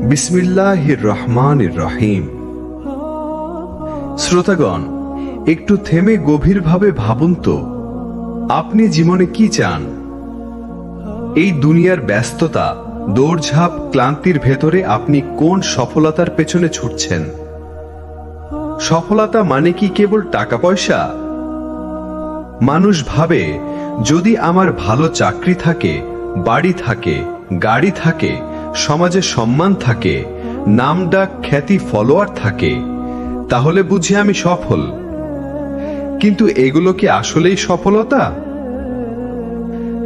বিসমিল্লাহির রহমানির রহিম। শ্রোতাগণ, একটু থেমে গভীরভাবে ভাবুন তো, আপনি জীবনে কি চান? এই দুনিয়ার ব্যস্ততা, দৌড়ঝাঁপ, ক্লান্তির ভেতরে আপনি কোন সফলতার পেছনে ছুটছেন? সফলতা মানে কি কেবল টাকা পয়সা? মানুষ ভাবে, যদি আমার ভালো চাকরি থাকে, বাড়ি থাকে, গাড়ি থাকে, সমাজে সম্মান থাকে, নামডাক, খ্যাতি, ফলোয়ার থাকে, তাহলে বুঝি আমি সফল। কিন্তু এগুলো কি আসলেই সফলতা?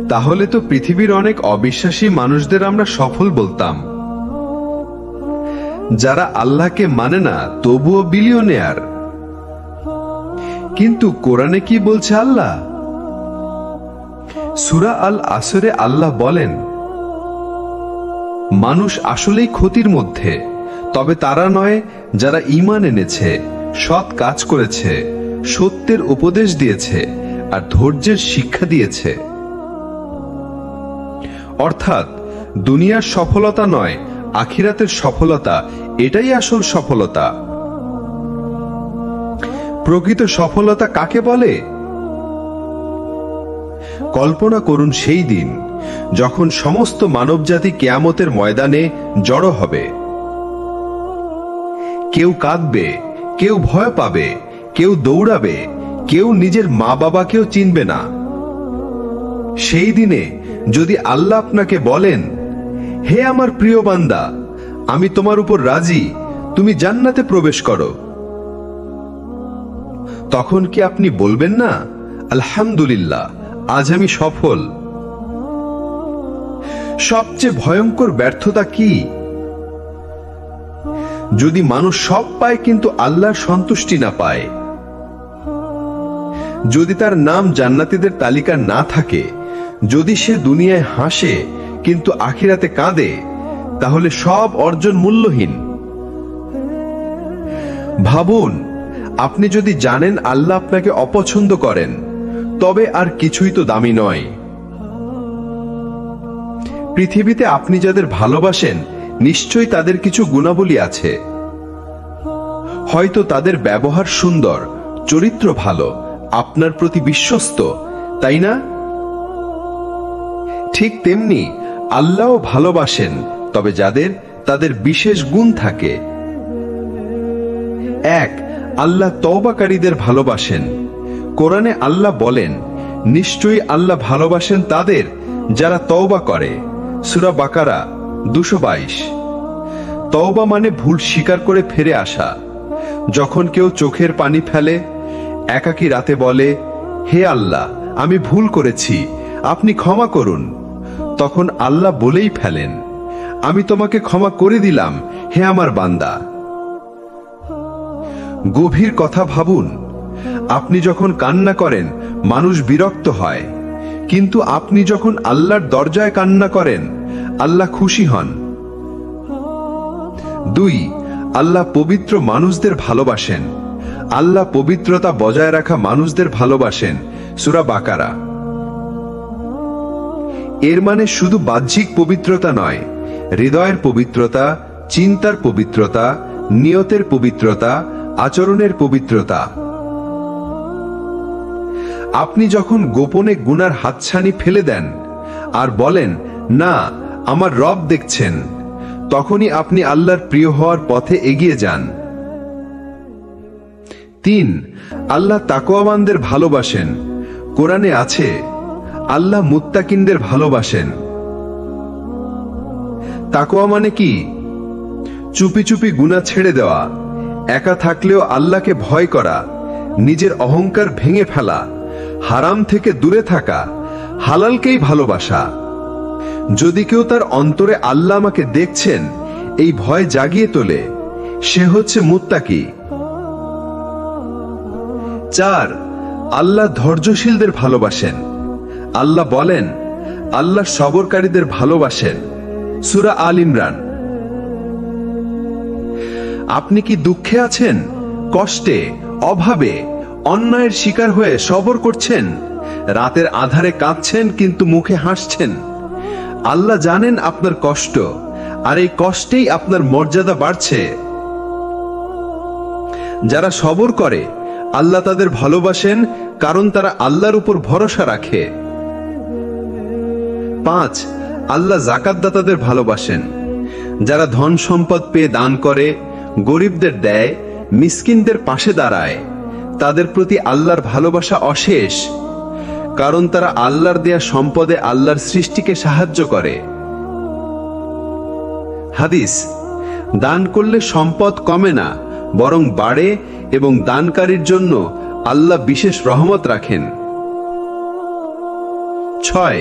তাহলে তো পৃথিবীর অনেক অবিশ্বাসী মানুষদের আমরা সফল বলতাম, যারা আল্লাহকে মানে না তবুও বিলিয়নিয়ার। কিন্তু কোরআনে কি বলছে আল্লাহ? সূরা আল আসরে আল্লাহ বলেন, মানুষ আসলেই ক্ষতির মধ্যে, তবে তারা নয় যারা ঈমান এনেছে, সৎ কাজ করেছে, সত্যের উপদেশ দিয়েছে আর ধৈর্যের শিক্ষা দিয়েছে। অর্থাৎ দুনিয়ার সফলতা নয়, আখিরাতের সফলতা, এটাই আসল সফলতা। প্রকৃত সফলতা কাকে বলে? কল্পনা করুন সেই দিন যখন সমস্ত মানবজাতি কিয়ামতের ময়দানে জড়ো হবে। কেউ কাঁদবে, কেউ ভয় পাবে, কেউ দৌড়াবে, কেউ নিজের মা বাবাকেও চিনবে না। সেই দিনে যদি আল্লাহ আপনাকে বলেন, হে আমার প্রিয় বান্দা, আমি তোমার উপর রাজি, তুমি জান্নাতে প্রবেশ করো, তখন কি আপনি বলবেন না, আলহামদুলিল্লাহ, আজ আমি সফল? সবচেয়ে ভয়ঙ্কর ব্যর্থতা কি? যদি মানুষ সব পায় কিন্তু আল্লাহর সন্তুষ্টি না পায়। যদি তার নাম জান্নাতীদের তালিকা না থাকে, যদি সে দুনিয়ায় হাসে কিন্তু আখিরাতে কাঁদে, তাহলে সব অর্জন মূল্যহীন। ভাবুন, আপনি যদি জানেন আল্লাহ আপনাকে অপছন্দ করেন, তবে আর কিছুই তো দামি নয়। পৃথিবীতে আপনি যাদের ভালোবাসেন, নিশ্চয়ই তাদের কিছু গুণাবলী আছে। হয়তো তাদের ব্যবহার সুন্দর, চরিত্র ভালো, আপনার প্রতি বিশ্বস্ত, তাই না? ঠিক তেমনি আল্লাহও ভালোবাসেন, তবে যাদের তাদের বিশেষ গুণ থাকে। এক, আল্লাহ তওবাকারীদের ভালোবাসেন। কোরআনে আল্লাহ বলেন, নিশ্চয়ই আল্লাহ ভালোবাসেন তাদের যারা তওবা করে। সূরা বাকারা 222। তওবা মানে ভুল স্বীকার করে ফিরে আসা। যখন কেউ চোখের পানি ফেলে, একাকী রাতে বলে, হে আল্লাহ, আমি ভুল করেছি, আপনি ক্ষমা করুন, তখন আল্লাহ বলেই ফেলেন, আমি তোমাকে ক্ষমা করে দিলাম, হে আমার বান্দা। গভীর কথা ভাবুন, আপনি যখন কান্না করেন মানুষ বিরক্ত হয়, কিন্তু আপনি যখন আল্লাহর দরজায় কান্না করেন আল্লাহ খুশি হন। দুই, আল্লাহ পবিত্র মানুষদের ভালোবাসেন। আল্লাহ পবিত্রতা বজায় রাখা মানুষদের ভালোবাসেন। সূরা বাকারা। এর মানে শুধু বাহ্যিক পবিত্রতা নয়, হৃদয়ের পবিত্রতা, চিন্তার পবিত্রতা, নিয়তের পবিত্রতা, আচরণের পবিত্রতা। আপনি যখন গোপনে গুনার হাতছানি ফেলে দেন আর বলেন, না, আমার রব দেখছেন, তখনই আপনি আল্লাহর প্রিয় হওয়ার পথে এগিয়ে যান। তিন, আল্লাহ তাকওয়াবানদের ভালোবাসেন। কোরআনে আছে, আল্লাহ মুত্তাকিনদের ভালোবাসেন। তাকওয়া মানে কি? চুপি চুপি গুনাহ ছেড়ে দেওয়া, একা থাকলেও আল্লাহকে ভয় করা, নিজের অহংকার ভেঙে ফেলা, হারাম থেকে দূরে থাকা, হালালকেই ভালোবাসা। যদি কেউ তার অন্তরে আল্লাহ আমাকে দেখছেন এই ভয় জাগিয়ে তোলে, সে হচ্ছে মুত্তাকি। চার, আল্লাহ ধৈর্যশীলদের ভালোবাসেন। আল্লাহ বলেন, আল্লাহ সবরকারীদের ভালোবাসেন। সূরা আল ইমরান। আপনি কি দুঃখে আছেন, কষ্টে, অভাবে, অন্যায়ের শিকার হয়ে সবর করছেন? রাতের আধারে কাঁদছেন কিন্তু মুখে হাসছেন? আল্লাহ জানেন আপনার কষ্ট, আর এই কষ্টেই আপনার মর্যাদা বাড়ছে। যারা সবর করে আল্লাহ তাদের ভালোবাসেন, কারণ তারা আল্লাহর উপর ভরসা রাখে। 5, আল্লাহ যাকাতদাতাদের ভালোবাসেন। যারা ধন সম্পদ পেয়ে দান করে, গরিবদের দেয়, মিসকিনদের পাশে দাঁড়ায়, তাদের প্রতি আল্লাহর ভালোবাসা অশেষ, কারণ তারা আল্লাহর দেয়া সম্পদে আল্লাহর সৃষ্টিকে সাহায্য করে। হাদিস: দান করলে সম্পদ কমে না, বরং বাড়ে, এবং দানকারীর জন্য আল্লাহ বিশেষ রহমত রাখেন। 6,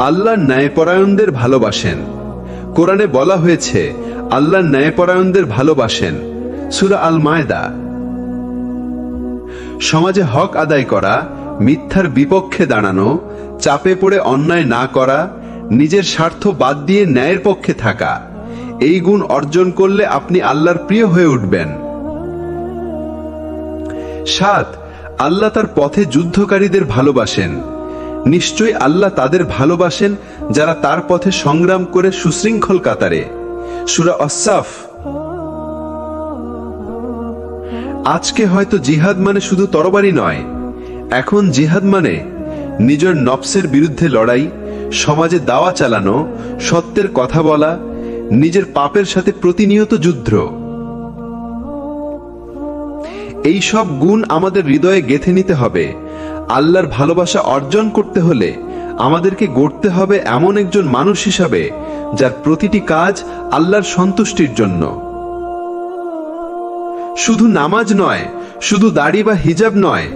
আল্লাহ ন্যায়পরায়ণদের ভালোবাসেন। কোরআনে বলা হয়েছে আল্লাহ ন্যায়পরায়ণদের ভালোবাসেন, সূরা আল মায়দা। সমাজে হক আদায় করা, মিথ্যার বিপক্ষে দাঁড়ানো, চাপে পড়ে অন্যায় না করা, নিজের স্বার্থ বাদ দিয়ে ন্যায়ের পক্ষে থাকা, এই গুণ অর্জন করলে আপনি আল্লাহর প্রিয় হয়ে উঠবেন। 7, আল্লাহ তার পথে যুদ্ধকারীদের ভালোবাসেন। নিশ্চয়ই আল্লাহ তাদের ভালোবাসেন যারা তার পথে সংগ্রাম করে সুশৃঙ্খল কাতারে, সূরা আস-সাফ। আজকে হয়তো জিহাদ মানে শুধু তরবারি নয়, এখন জিহাদ মানে নিজের নফসের বিরুদ্ধে লড়াই, সমাজে দাওয়া চালানো, সত্যের কথা বলা, নিজের পাপের সাথে প্রতিনিয়ত যুদ্ধ। এই সব গুণ আমাদের হৃদয়ে গেঁথে নিতে হবে। আল্লাহর ভালোবাসা অর্জন করতে হলে আমাদেরকে গড়তে হবে এমন একজন মানুষ হিসাবে যার প্রতিটি কাজ আল্লাহর সন্তুষ্টির জন্য। শুধু নামাজ নয়, শুধু দাড়ি বা হিজাব নয়,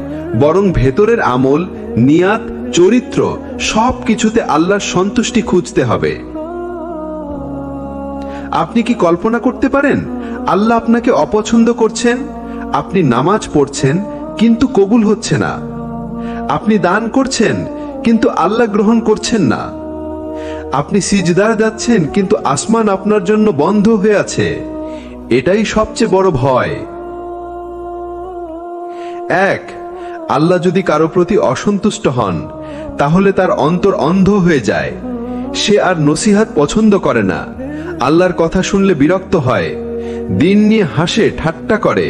বরং ভেতরের আমল, নিয়াত, চরিত্র সবকিছুতে আল্লাহর সন্তুষ্টি খুঁজতে হবে। আপনি কি কল্পনা করতে পারেন আল্লাহ আপনাকে অপছন্দ করছেন? আপনি নামাজ পড়ছেন কিন্তু কবুল হচ্ছে না। আপনি দান করছেন কিন্তু আল্লাহ গ্রহণ করছেন না। আপনি সিজদায় যাচ্ছেন কিন্তু আসমান আপনার জন্য বন্ধ হয়ে আছে। এটাই সবচেয়ে বড় ভয়। 1, আল্লাহ যদি কারো প্রতি অসন্তুষ্ট হন, তাহলে তার অন্তর অন্ধ হয়ে যায়। সে আর নসিহত পছন্দ করে না, আল্লাহর কথা শুনলে বিরক্ত হয়, দিন নিয়ে হাসে, ঠাট্টা করে।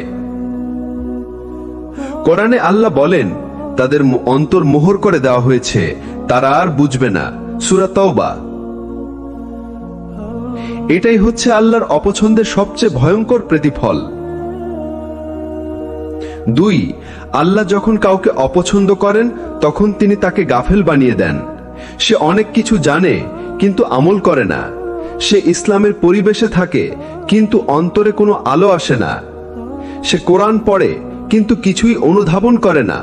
কোরআনে আল্লাহ বলেন তাদের অন্তর মোহর করে দেওয়া হয়েছে, তারা আর বুঝবে না, সূরা তাওবা। এটাই হচ্ছে আল্লাহর অপছন্দের সবচেয়ে ভয়ঙ্কর প্রতিফল। 2, আল্লাহ যখন কাউকে অপছন্দ করেন তখন তিনি তাকে গাফেল বানিয়ে দেন। সে অনেক কিছু জানে কিন্তু আমল করে না। সে ইসলামের পরিবেশে থাকে কিন্তু অন্তরে কোনো আলো আসে না। সে কোরআন পড়ে কিন্তু কিছুই অনুধাবন করে না।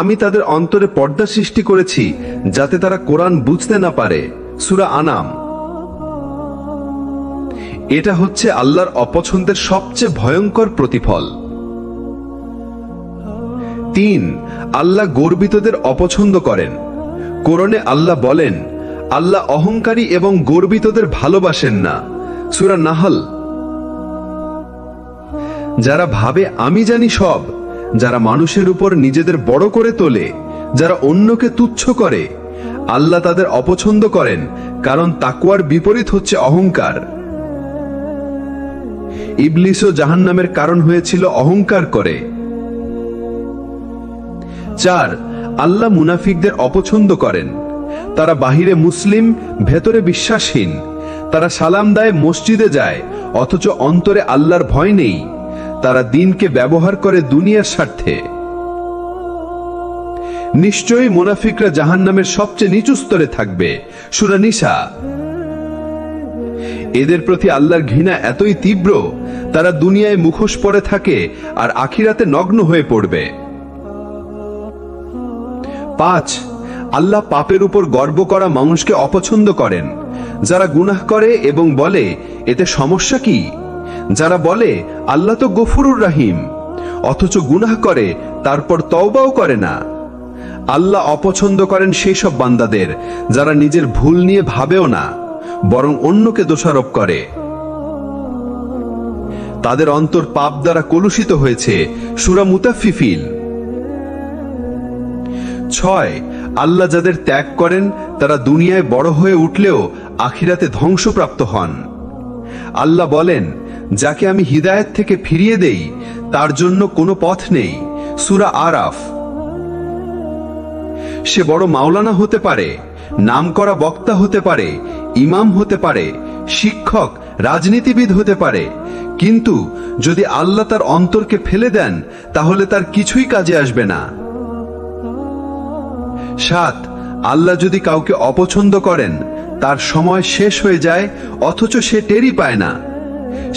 আমি তাদের অন্তরে পর্দা সৃষ্টি করেছি যাতে তারা কোরআন বুঝতে না পারে, সূরা আনাম। এটা হচ্ছে আল্লাহর অপছন্দের সবচেয়ে ভয়ঙ্কর প্রতিফল। 3, আল্লাহ গর্বিতদের অপছন্দ করেন। কোরআনে আল্লাহ বলেন আল্লাহ অহংকারী এবং গর্বিতদের ভালোবাসেন না, সূরা নাহল। যারা ভাবে আমি জানি সব, যারা মানুষের উপর নিজেদের বড় করে তোলে, যারা অন্যকে তুচ্ছ করে, আল্লাহ তাদের অপছন্দ করেন, কারণ তাকওয়ার বিপরীত হচ্ছে অহংকার। ইবলিসও জাহান্নামের কারণ হয়েছিল অহংকার করে। 4, আল্লাহ মুনাফিকদের অপছন্দ করেন। তারা বাহিরে মুসলিম, ভেতরে বিশ্বাসহীন। তারা সালাম দেয়, মসজিদে যায়, অথচ অন্তরে আল্লাহর ভয় নেই। তারা দিনকে ব্যবহার করে দুনিয়ার স্বার্থে। নিশ্চয়ই মুনাফিকরা জাহান্নামের সবচেয়ে নিচু স্তরে থাকবে, সূরা নিসা। এদের প্রতি আল্লাহর ঘৃণা এতই তীব্র, তারা দুনিয়ায় মুখোশ পরে থাকে আর আখিরাতে নগ্ন হয়ে পড়বে। 5, আল্লাহ পাপের উপর গর্ব করা মানুষকে অপছন্দ করেন। যারা গুনাহ করে এবং বলে এতে সমস্যা কি, যারা বলে আল্লাহ তো গফুরুর রহিম, অথচ গুনাহ করে তারপর তওবাও করে না। আল্লাহ অপছন্দ করেন সেই সব বান্দাদের যারা নিজের ভুল নিয়ে ভাবেও না, বরং অন্যকে দোষারোপ করে। তাদের অন্তর পাপ দ্বারা কলুষিত হয়েছে, সূরা মুতাফফিফিন। 6, আল্লাহ যাদের ত্যাগ করেন তারা দুনিয়ায় বড় হয়ে উঠলেও আখিরাতে ধ্বংসপ্রাপ্ত হন। আল্লাহ বলেন, যাকে আমি হিদায়াত থেকে ফিরিয়ে দেই তার জন্য কোনো পথ নেই। সূরা আরাফ। সে বড় মাওলানা হতে পারে, নামকরা বক্তা হতে পারে, ইমাম হতে পারে, শিক্ষক, রাজনীতিবিদ হতে পারে, কিন্তু যদি আল্লাহ তার অন্তরকে ফেলে দেন তাহলে তার কিছুই কাজে আসবে না। 7, আল্লাহ যদি কাউকে অপছন্দ করেন তার সময় শেষ হয়ে যায় অথচ সে টেরই পায় না।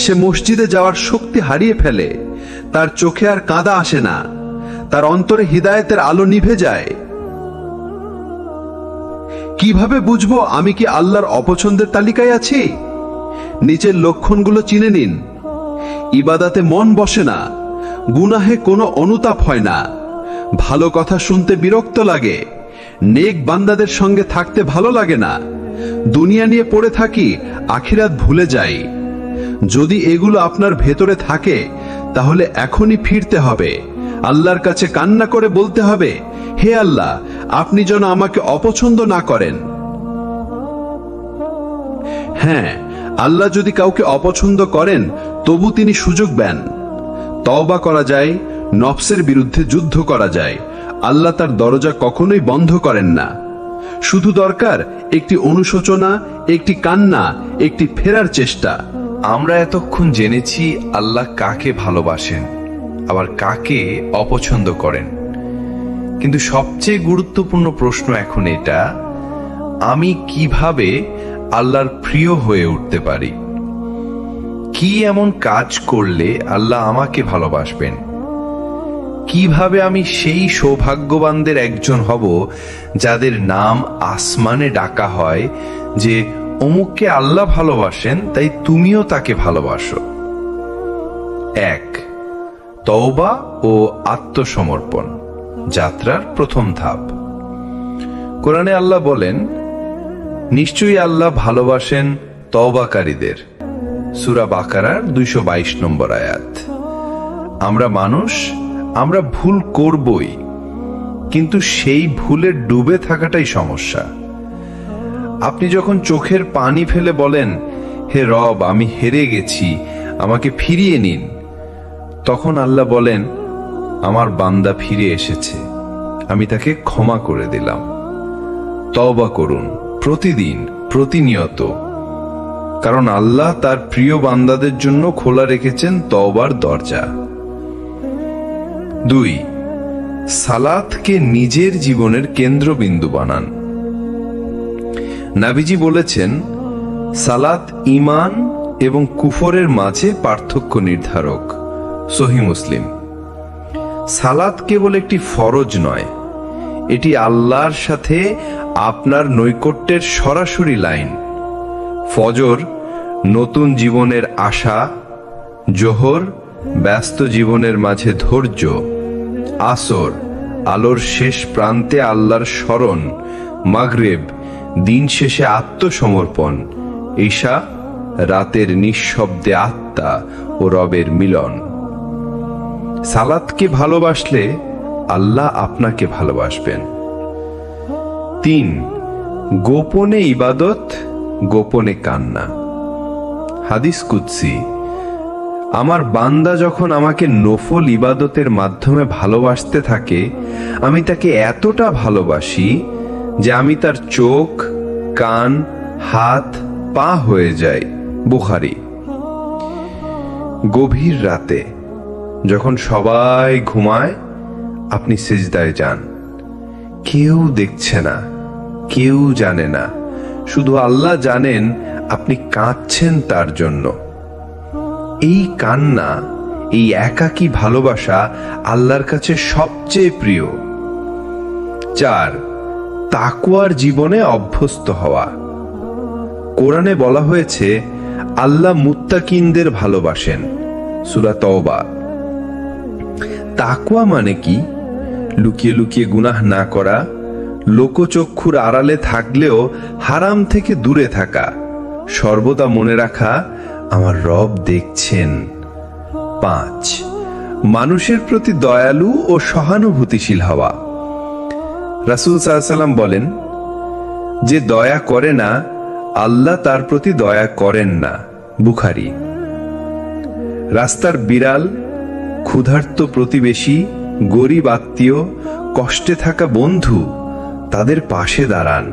সে মসজিদে যাওয়ার শক্তি হারিয়ে ফেলে, তার চোখে আর কাঁদা আসে না, তার অন্তরে হিদায়াতের আলো নিভে যায়। কিভাবে বুঝবো আমি কি আল্লাহর অপছন্দের তালিকায় আছি? নিচের লক্ষণগুলো চিনে নিন। ইবাদাতে মন বসে না, গুনাহে কোনো অনুতাপ হয় না, ভালো কথা শুনতে বিরক্ত লাগে, নেক বান্দাদের সঙ্গে থাকতে ভালো লাগে না, দুনিয়া নিয়ে পড়ে থাকি, আখিরাত ভুলে যাই। যদি এগুলো আপনার ভেতরে থাকে তাহলে এখনই ফিরতে হবে, আল্লাহর কাছে কান্না করে বলতে হবে, হে আল্লাহ, আপনি যেন আমাকে অপছন্দ না করেন। হ্যাঁ, আল্লাহ যদি কাউকে অপছন্দ করেন তবু তিনি সুযোগ দেন। তওবা করা যায়, নফসের বিরুদ্ধে যুদ্ধ করা যায়। আল্লাহ তার দরজা কখনোই বন্ধ করেন না। শুধু দরকার একটি অনুশোচনা, একটি কান্না, একটি ফেরার চেষ্টা। আমরা এতক্ষণ জেনেছি আল্লাহ কাকে ভালোবাসেন আবার কাকে অপছন্দ করেন, কিন্তু সবচেয়ে গুরুত্বপূর্ণ প্রশ্ন এখন এটা, আমি কিভাবে আল্লাহর প্রিয় হয়ে উঠতে পারি? কি এমন কাজ করলে আল্লাহ আমাকে ভালোবাসবেন? কিভাবে আমি সেই সৌভাগ্যবানদের একজন হব যাদের নাম আসমানে ডাকা হয় যে অমুককে আল্লাহ ভালোবাসেন তাই তুমিও তাকে ভালোবাসো? 1, তওবা ও আত্মসমর্পণ, যাত্রার প্রথম ধাপ। কোরআনে আল্লাহ বলেন, নিশ্চয়ই আল্লাহ ভালোবাসেন তওবাকারীদের। সূরা বাকারার 222 নম্বর আয়াত। আমরা মানুষ, আমরা ভুল করবই, কিন্তু সেই ভুলে ডুবে থাকাটাই সমস্যা। আপনি যখন চোখের পানি ফেলে বলেন, হে রব, আমি হেরে গেছি, আমাকে ফিরিয়ে নিন, তখন আল্লাহ বলেন, আমার বান্দা ফিরে এসেছে, আমি তাকে ক্ষমা করে দিলাম। তওবা করুন প্রতিদিন, প্রতিনিয়ত, কারণ আল্লাহ তার প্রিয় বান্দাদের জন্য খোলা রেখেছেন তওবার দরজা। 2, সালাতকে নিজের জীবনের কেন্দ্রবিন্দু বানান। নবীজি বলেছেন, সালাত ঈমান এবং কুফরের মাঝে পার্থক্য নির্ধারক। সহিহ মুসলিম। সালাত কেবল একটি ফরজ নয়, এটি আল্লাহর সাথে আপনার নৈকট্যের সরাসরি লাইন। ফজর নতুন জীবনের আশা, জোহর ব্যস্ত জীবনের মাঝে ধৈর্য, আসর আলোর শেষ প্রান্তে আল্লাহর স্মরণ, মাগরিব দিন শেষে আত্মসমর্পণ, ঈশা রাতের নিঃশব্দে আত্মা ও রবের মিলন। সালাতকে ভালোবাসলে আল্লাহ আপনাকে ভালোবাসবেন। 3, গোপনে ইবাদত, গোপনে কান্না। হাদিস কুদসি, আমার বান্দা যখন আমাকে নফল ইবাদতের মাধ্যমে ভালোবাসতে থাকে, আমি তাকে এতটা ভালোবাসি যে আমি তার চোখ, কান, হাত, পা হয়ে যাই। বুখারী। গভীর রাতে যখন সবাই ঘুমায় আপনি সিজদায় যান, কেউ দেখছে না, কেউ জানে না, শুধু আল্লাহ জানেন আপনি কাঁদছেন তার জন্য। এই কান্না, এই একাকী ভালোবাসা আল্লাহর কাছে সবচেয়ে প্রিয়। 4, তাকওয়ার জীবনে অভ্যস্ত হওয়া। কোরআনে বলা হয়েছে আল্লাহ মুত্তাকিনদের ভালোবাসেন। সূরা তওবা। তাকওয়া মানে কি? লুকিয়ে লুকিয়ে গুনাহ না করা, লোকচক্ষুর আড়ালে থাকলেও হারাম থেকে দূরে থাকা, সর্বদা মনে রাখা আমার রব দেখছেন। 5, মানুষের প্রতি দয়ালু ও সহানুভূতিশীল হওয়া। রাসূল সাল্লাল্লাহু আলাইহি ওয়াসাল্লাম বলেন, যে দয়া করে না আল্লাহ তার প্রতি দয়া করেন না। বুখারী। রাস্তার বিড়াল, ক্ষুধার্ত প্রতিবেশী, গরিব আত্মীয়, কষ্টে থাকা বন্ধু, তাদের পাশে দাঁড়ান।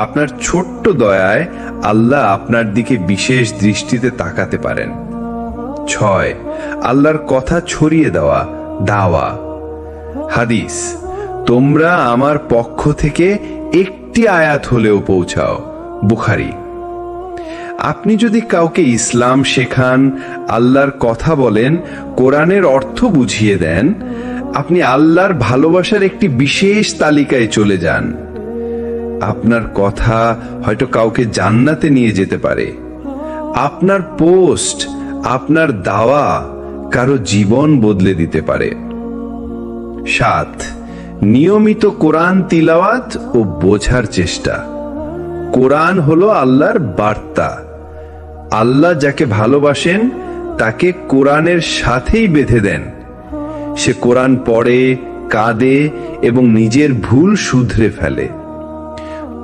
আপনার ছোট্ট দয়ায় আল্লাহ আপনার দিকে বিশেষ দৃষ্টিতে তাকাতে পারেন। 6, আল্লাহর কথা ছড়িয়ে দেওয়া, দাওয়া। হাদিস, তোমরা আমার পক্ষ থেকে একটি আয়াত হলেও পৌঁছাও। বুখারী। আপনি যদি কাউকে ইসলাম শেখান, আল্লাহর কথা বলেন, কোরআনের অর্থ বুঝিয়ে দেন, আপনি আল্লাহর ভালোবাসার একটি বিশেষ তালিকায় চলে যান। আপনার কথা হয়তো কাউকে জান্নাতে নিয়ে যেতে পারে। আপনার পোস্ট, আপনার দাওয়া কারো জীবন বদলে দিতে পারে। 7, নিয়মিত কোরআন তিলাওয়াত ও বোঝার চেষ্টা। কোরআন হলো আল্লাহর বার্তা। আল্লাহ যাকে ভালোবাসেন তাকে কোরআনের সাথেই বেঁধে দেন। সে কোরআন পড়ে, কাঁদে এবং নিজের ভুল শুধরে ফেলে।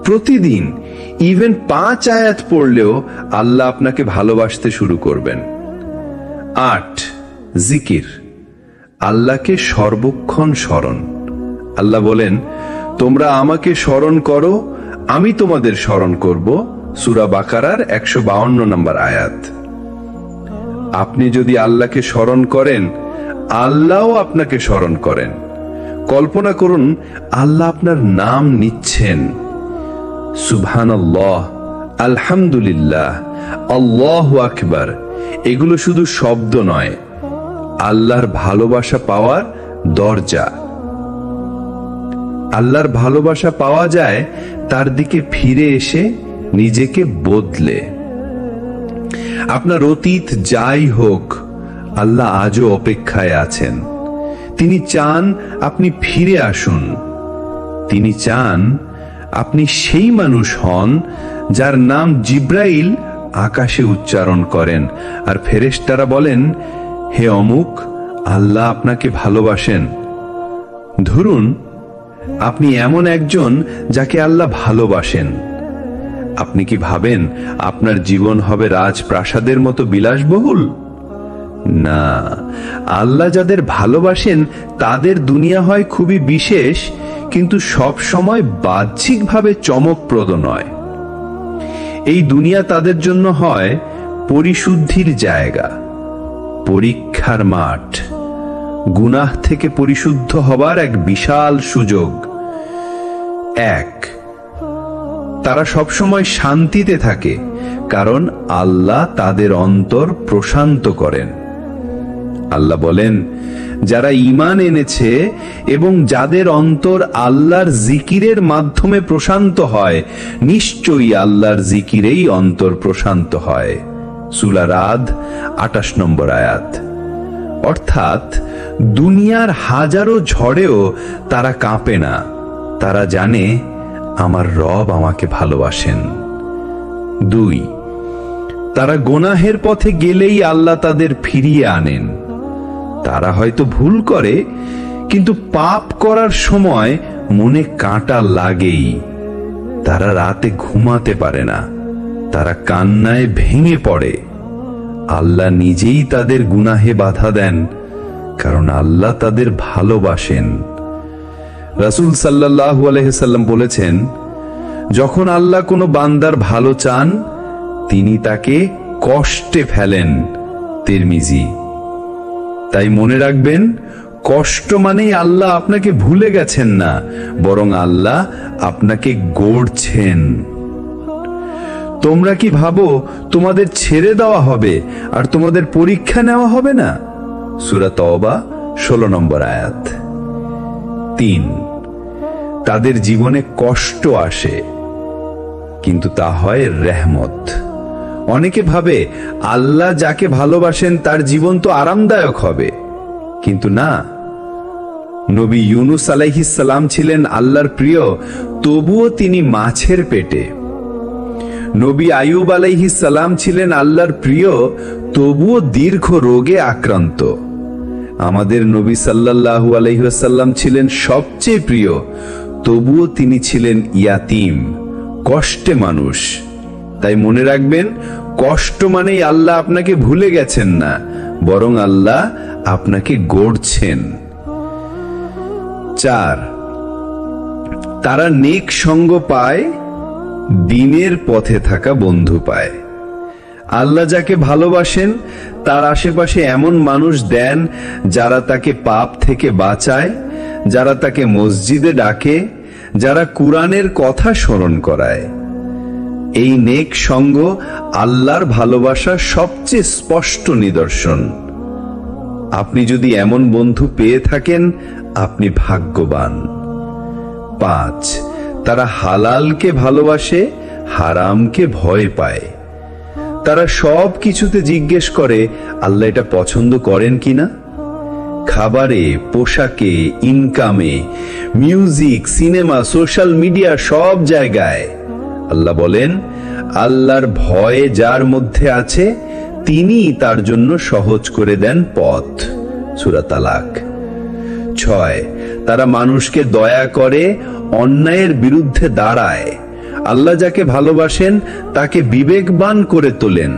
প্রতিদিন ইভেন 5 আয়াত পড়লেও আল্লাহ আপনাকে ভালোবাসতে শুরু করবেন। 8, জিকির। আল্লাহকে সর্বক্ষণ স্মরণ। আল্লাহ বলেন, তোমরা আমাকে স্মরণ করো, আমি তোমাদের স্মরণ করব। সূরা বাকারার 152 নম্বর আয়াত। আপনি যদি আল্লাহকে স্মরণ করেন, আল্লাহও আপনাকে স্মরণ করেন। কল্পনা করুন আল্লাহ আপনার নাম নিচ্ছেন। সুবহানাল্লাহ, আলহামদুলিল্লাহ, আল্লাহু আকবার, এগুলো শুধু শব্দ নয়, আল্লাহর ভালোবাসা পাওয়ার দরজা। আল্লাহর ভালোবাসা পাওয়া যায় তার দিকে ফিরে এসে নিজেকে বদলে। আপনার অতীত যাই হোক, আল্লাহ আজও অপেক্ষায় আছেন। তিনি চান আপনি ফিরে আসুন। তিনি চান আপনি সেই মানুষ হন যার নাম জিব্রাইল আকাশে উচ্চারণ করেন আর ফেরেশতারা বলেন, হে অমুক, আল্লাহ আপনাকে ভালোবাসেন। ধরুন আপনি এমন একজন যাকে আল্লাহ ভালোবাসেন। আপনি কি ভাবেন আপনার জীবন হবে রাজপ্রাসাদের মতো বিলাসবহুল? না, আল্লাহ যাদের ভালোবাসেন তাদের দুনিয়া হয় খুবই বিশেষ, কিন্তু সব সময় বাহ্যিকভাবে চমকপ্রদ নয়। এই দুনিয়া তাদের জন্য হয় পরিশুদ্ধির জায়গা, পরীক্ষার মাঠ, গুনাহ থেকে পরিশুদ্ধ হবার এক বিশাল সুযোগ। 1, তারা সবসময় শান্তিতে থাকে, কারণ আল্লাহ তাদের অন্তর প্রশান্ত করেন। আল্লাহ বলেন, যারা ঈমান এনেছে এবং যাদের অন্তর আল্লাহর জিকিরের মাধ্যমে প্রশান্ত হয়, নিশ্চয়ই আল্লাহর জিকিরেই অন্তর প্রশান্ত হয়। সূরা রাদ 28 নম্বর আয়াত। অর্থাৎ দুনিয়ার হাজারো ঝড়েও তারা কাঁপে না। তারা জানে আমার রব আমাকে ভালোবাসেন। 2, তারা গুনাহের পথে গেলেই আল্লাহ তাদের ফিরিয়ে আনেন। তারা হয়তো ভুল করে, কিন্তু পাপ করার সময় মনে কাঁটা লাগেই। তারা রাতে ঘুমাতে পারে না, তারা কান্নায় ভেঙে পড়ে। আল্লাহ নিজেই তাদের গুনাহে বাধা দেন, কারণ আল্লাহ তাদের ভালোবাসেন। রাসূল সাল্লাল্লাহু আলাইহি সাল্লাম বলেছেন, যখন আল্লাহ কোনো বান্দার ভালো চান, তিনি তাকে কষ্টে ফেলেন। তিরমিজি। তাই মনে রাখবেন, কষ্ট মানেই আল্লাহ আপনাকে ভুলে গেছেন না, বরং আল্লাহ আপনাকে গড়ছেন। তোমরা কি ভাবো তোমাদের ছেড়ে দেওয়া হবে আর তোমাদের পরীক্ষা নেওয়া হবে না? সূরা তওবা 16 নম্বর আয়াত। 3, তাদের জীবনে কষ্ট আসে, কিন্তু তা হয় রহমত। অনেকে ভাবে আল্লাহ যাকে ভালোবাসেন তার জীবন তো আরামদায়ক হবে, কিন্তু না। নবী ইউনুস আলাইহিস সালাম ছিলেন আল্লাহর প্রিয়, তবুও তিনি মাছের পেটে। নবী আইয়ুব আলাইহিস সালাম ছিলেন আল্লাহর প্রিয়, তবুও দীর্ঘ রোগে আক্রান্ত। আমাদের নবী সাল্লাল্লাহু আলাইহি ওয়াসাল্লাম ছিলেন সবচেয়ে প্রিয়, তবুও তিনি ছিলেন ইয়াতিম, কষ্টে মানুষ। তাই মনে রাখবেন, কষ্ট মানেই আল্লাহ আপনাকে ভুলে গেছেন না, বরং আল্লাহ আপনাকে গড়ছেন। 4, তারা নেক সঙ্গ পায়, দিনের পথে থাকা বন্ধু পায়। আল্লাহ যাকে ভালোবাসেন তার আশেপাশে এমন মানুষ দেন যারা তাকে পাপ থেকে বাঁচায়, যারা তাকে মসজিদে ডাকে, যারা কুরআনের কথা স্মরণ করায়। এই নেক সঙ্গ আল্লাহর ভালোবাসার সবচেয়ে স্পষ্ট নিদর্শন। আপনি যদি এমন বন্ধু পেয়ে থাকেন, আপনি ভাগ্যবান। 5, তারা হালালকে ভালোবাসে, হারামকে ভয় পায়। তারা সব কিছুতে জিজ্ঞেস করে আল্লাহ এটা পছন্দ করেন কিনা। খাবারে, পোশাকে, ইনকামে, মিউজিক, সিনেমা, সোশ্যাল মিডিয়া, সব জায়গায়। আল্লাহ বলেন, আল্লাহর ভয় যার মধ্যে আছে তিনি তার জন্য সহজ করে দেন পথ। সূরা তালাক। 6, তারা মানুষকে দয়া করে, অন্যায়ের বিরুদ্ধে দাঁড়ায়। আল্লাহ যাকে ভালোবাসেন তাকে বিবেকবান করে তোলেন।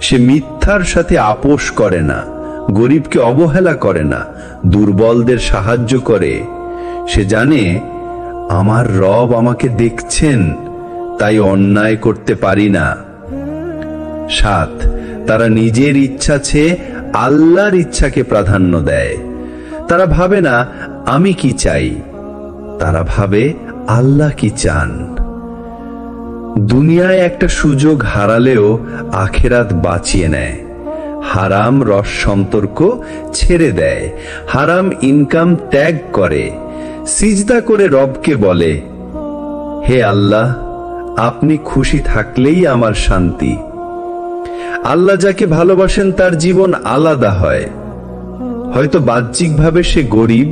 সে মিথ্যার সাথে আপোষ করে না, গরিবকে অবহেলা করে না, দুর্বলদের সাহায্য করে। সে জানে আমার রব আমাকে দেখছেন, তাই অন্যায় করতে পারি না। 7, তারা নিজের ইচ্ছা চেয়ে আল্লাহর ইচ্ছাকে প্রাধান্য দেয়। তারা ভাবে না আমি কি চাই, তারা ভাবে আল্লাহ কি চান। দুনিয়ায় একটা সুযোগ হারালেও আখিরাত বাঁচিয়ে নেয়। হারাম রস সম্পর্ক ছেড়ে দেয়, হারাম ইনকাম ত্যাগ করে, সিজদা করে রবকে বলে, হে আল্লাহ, আপনি খুশি থাকলেই আমার শান্তি। আল্লাহ যাকে ভালোবাসেন তার জীবন আলাদা হয়। হয়তো বাহ্যিকভাবে সে গরিব,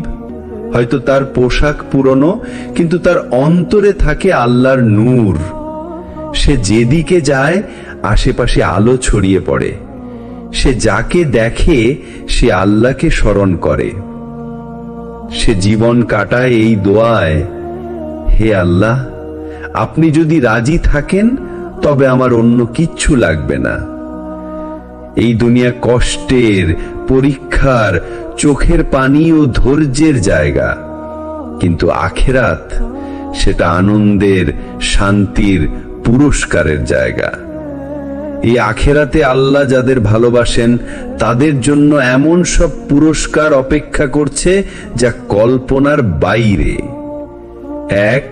হয়তো তার পোশাক পুরনো, কিন্তু তার অন্তরে থাকে আল্লাহর নূর। সে যেদিকে যায় আশেপাশে আলো ছড়িয়ে পড়ে। সে যাকে দেখে সে আল্লাহকে স্মরণ করে। সে জীবন কাটায় এই দোয়ায়, হে আল্লাহ, আপনি যদি রাজি থাকেন তবে আমার অন্য কিচ্ছু লাগবে না। এই দুনিয়া কষ্টের, পরীক্ষার, চোখের পানি ও ধৈর্যের জায়গা, কিন্তু আখিরাত সেটা আনন্দের, শান্তির, পুরস্কারের জায়গা। এই আখিরাতে আল্লাহ যাদের ভালোবাসেন তাদের জন্য এমন সব পুরস্কার অপেক্ষা করছে যা কল্পনার বাইরে। 1,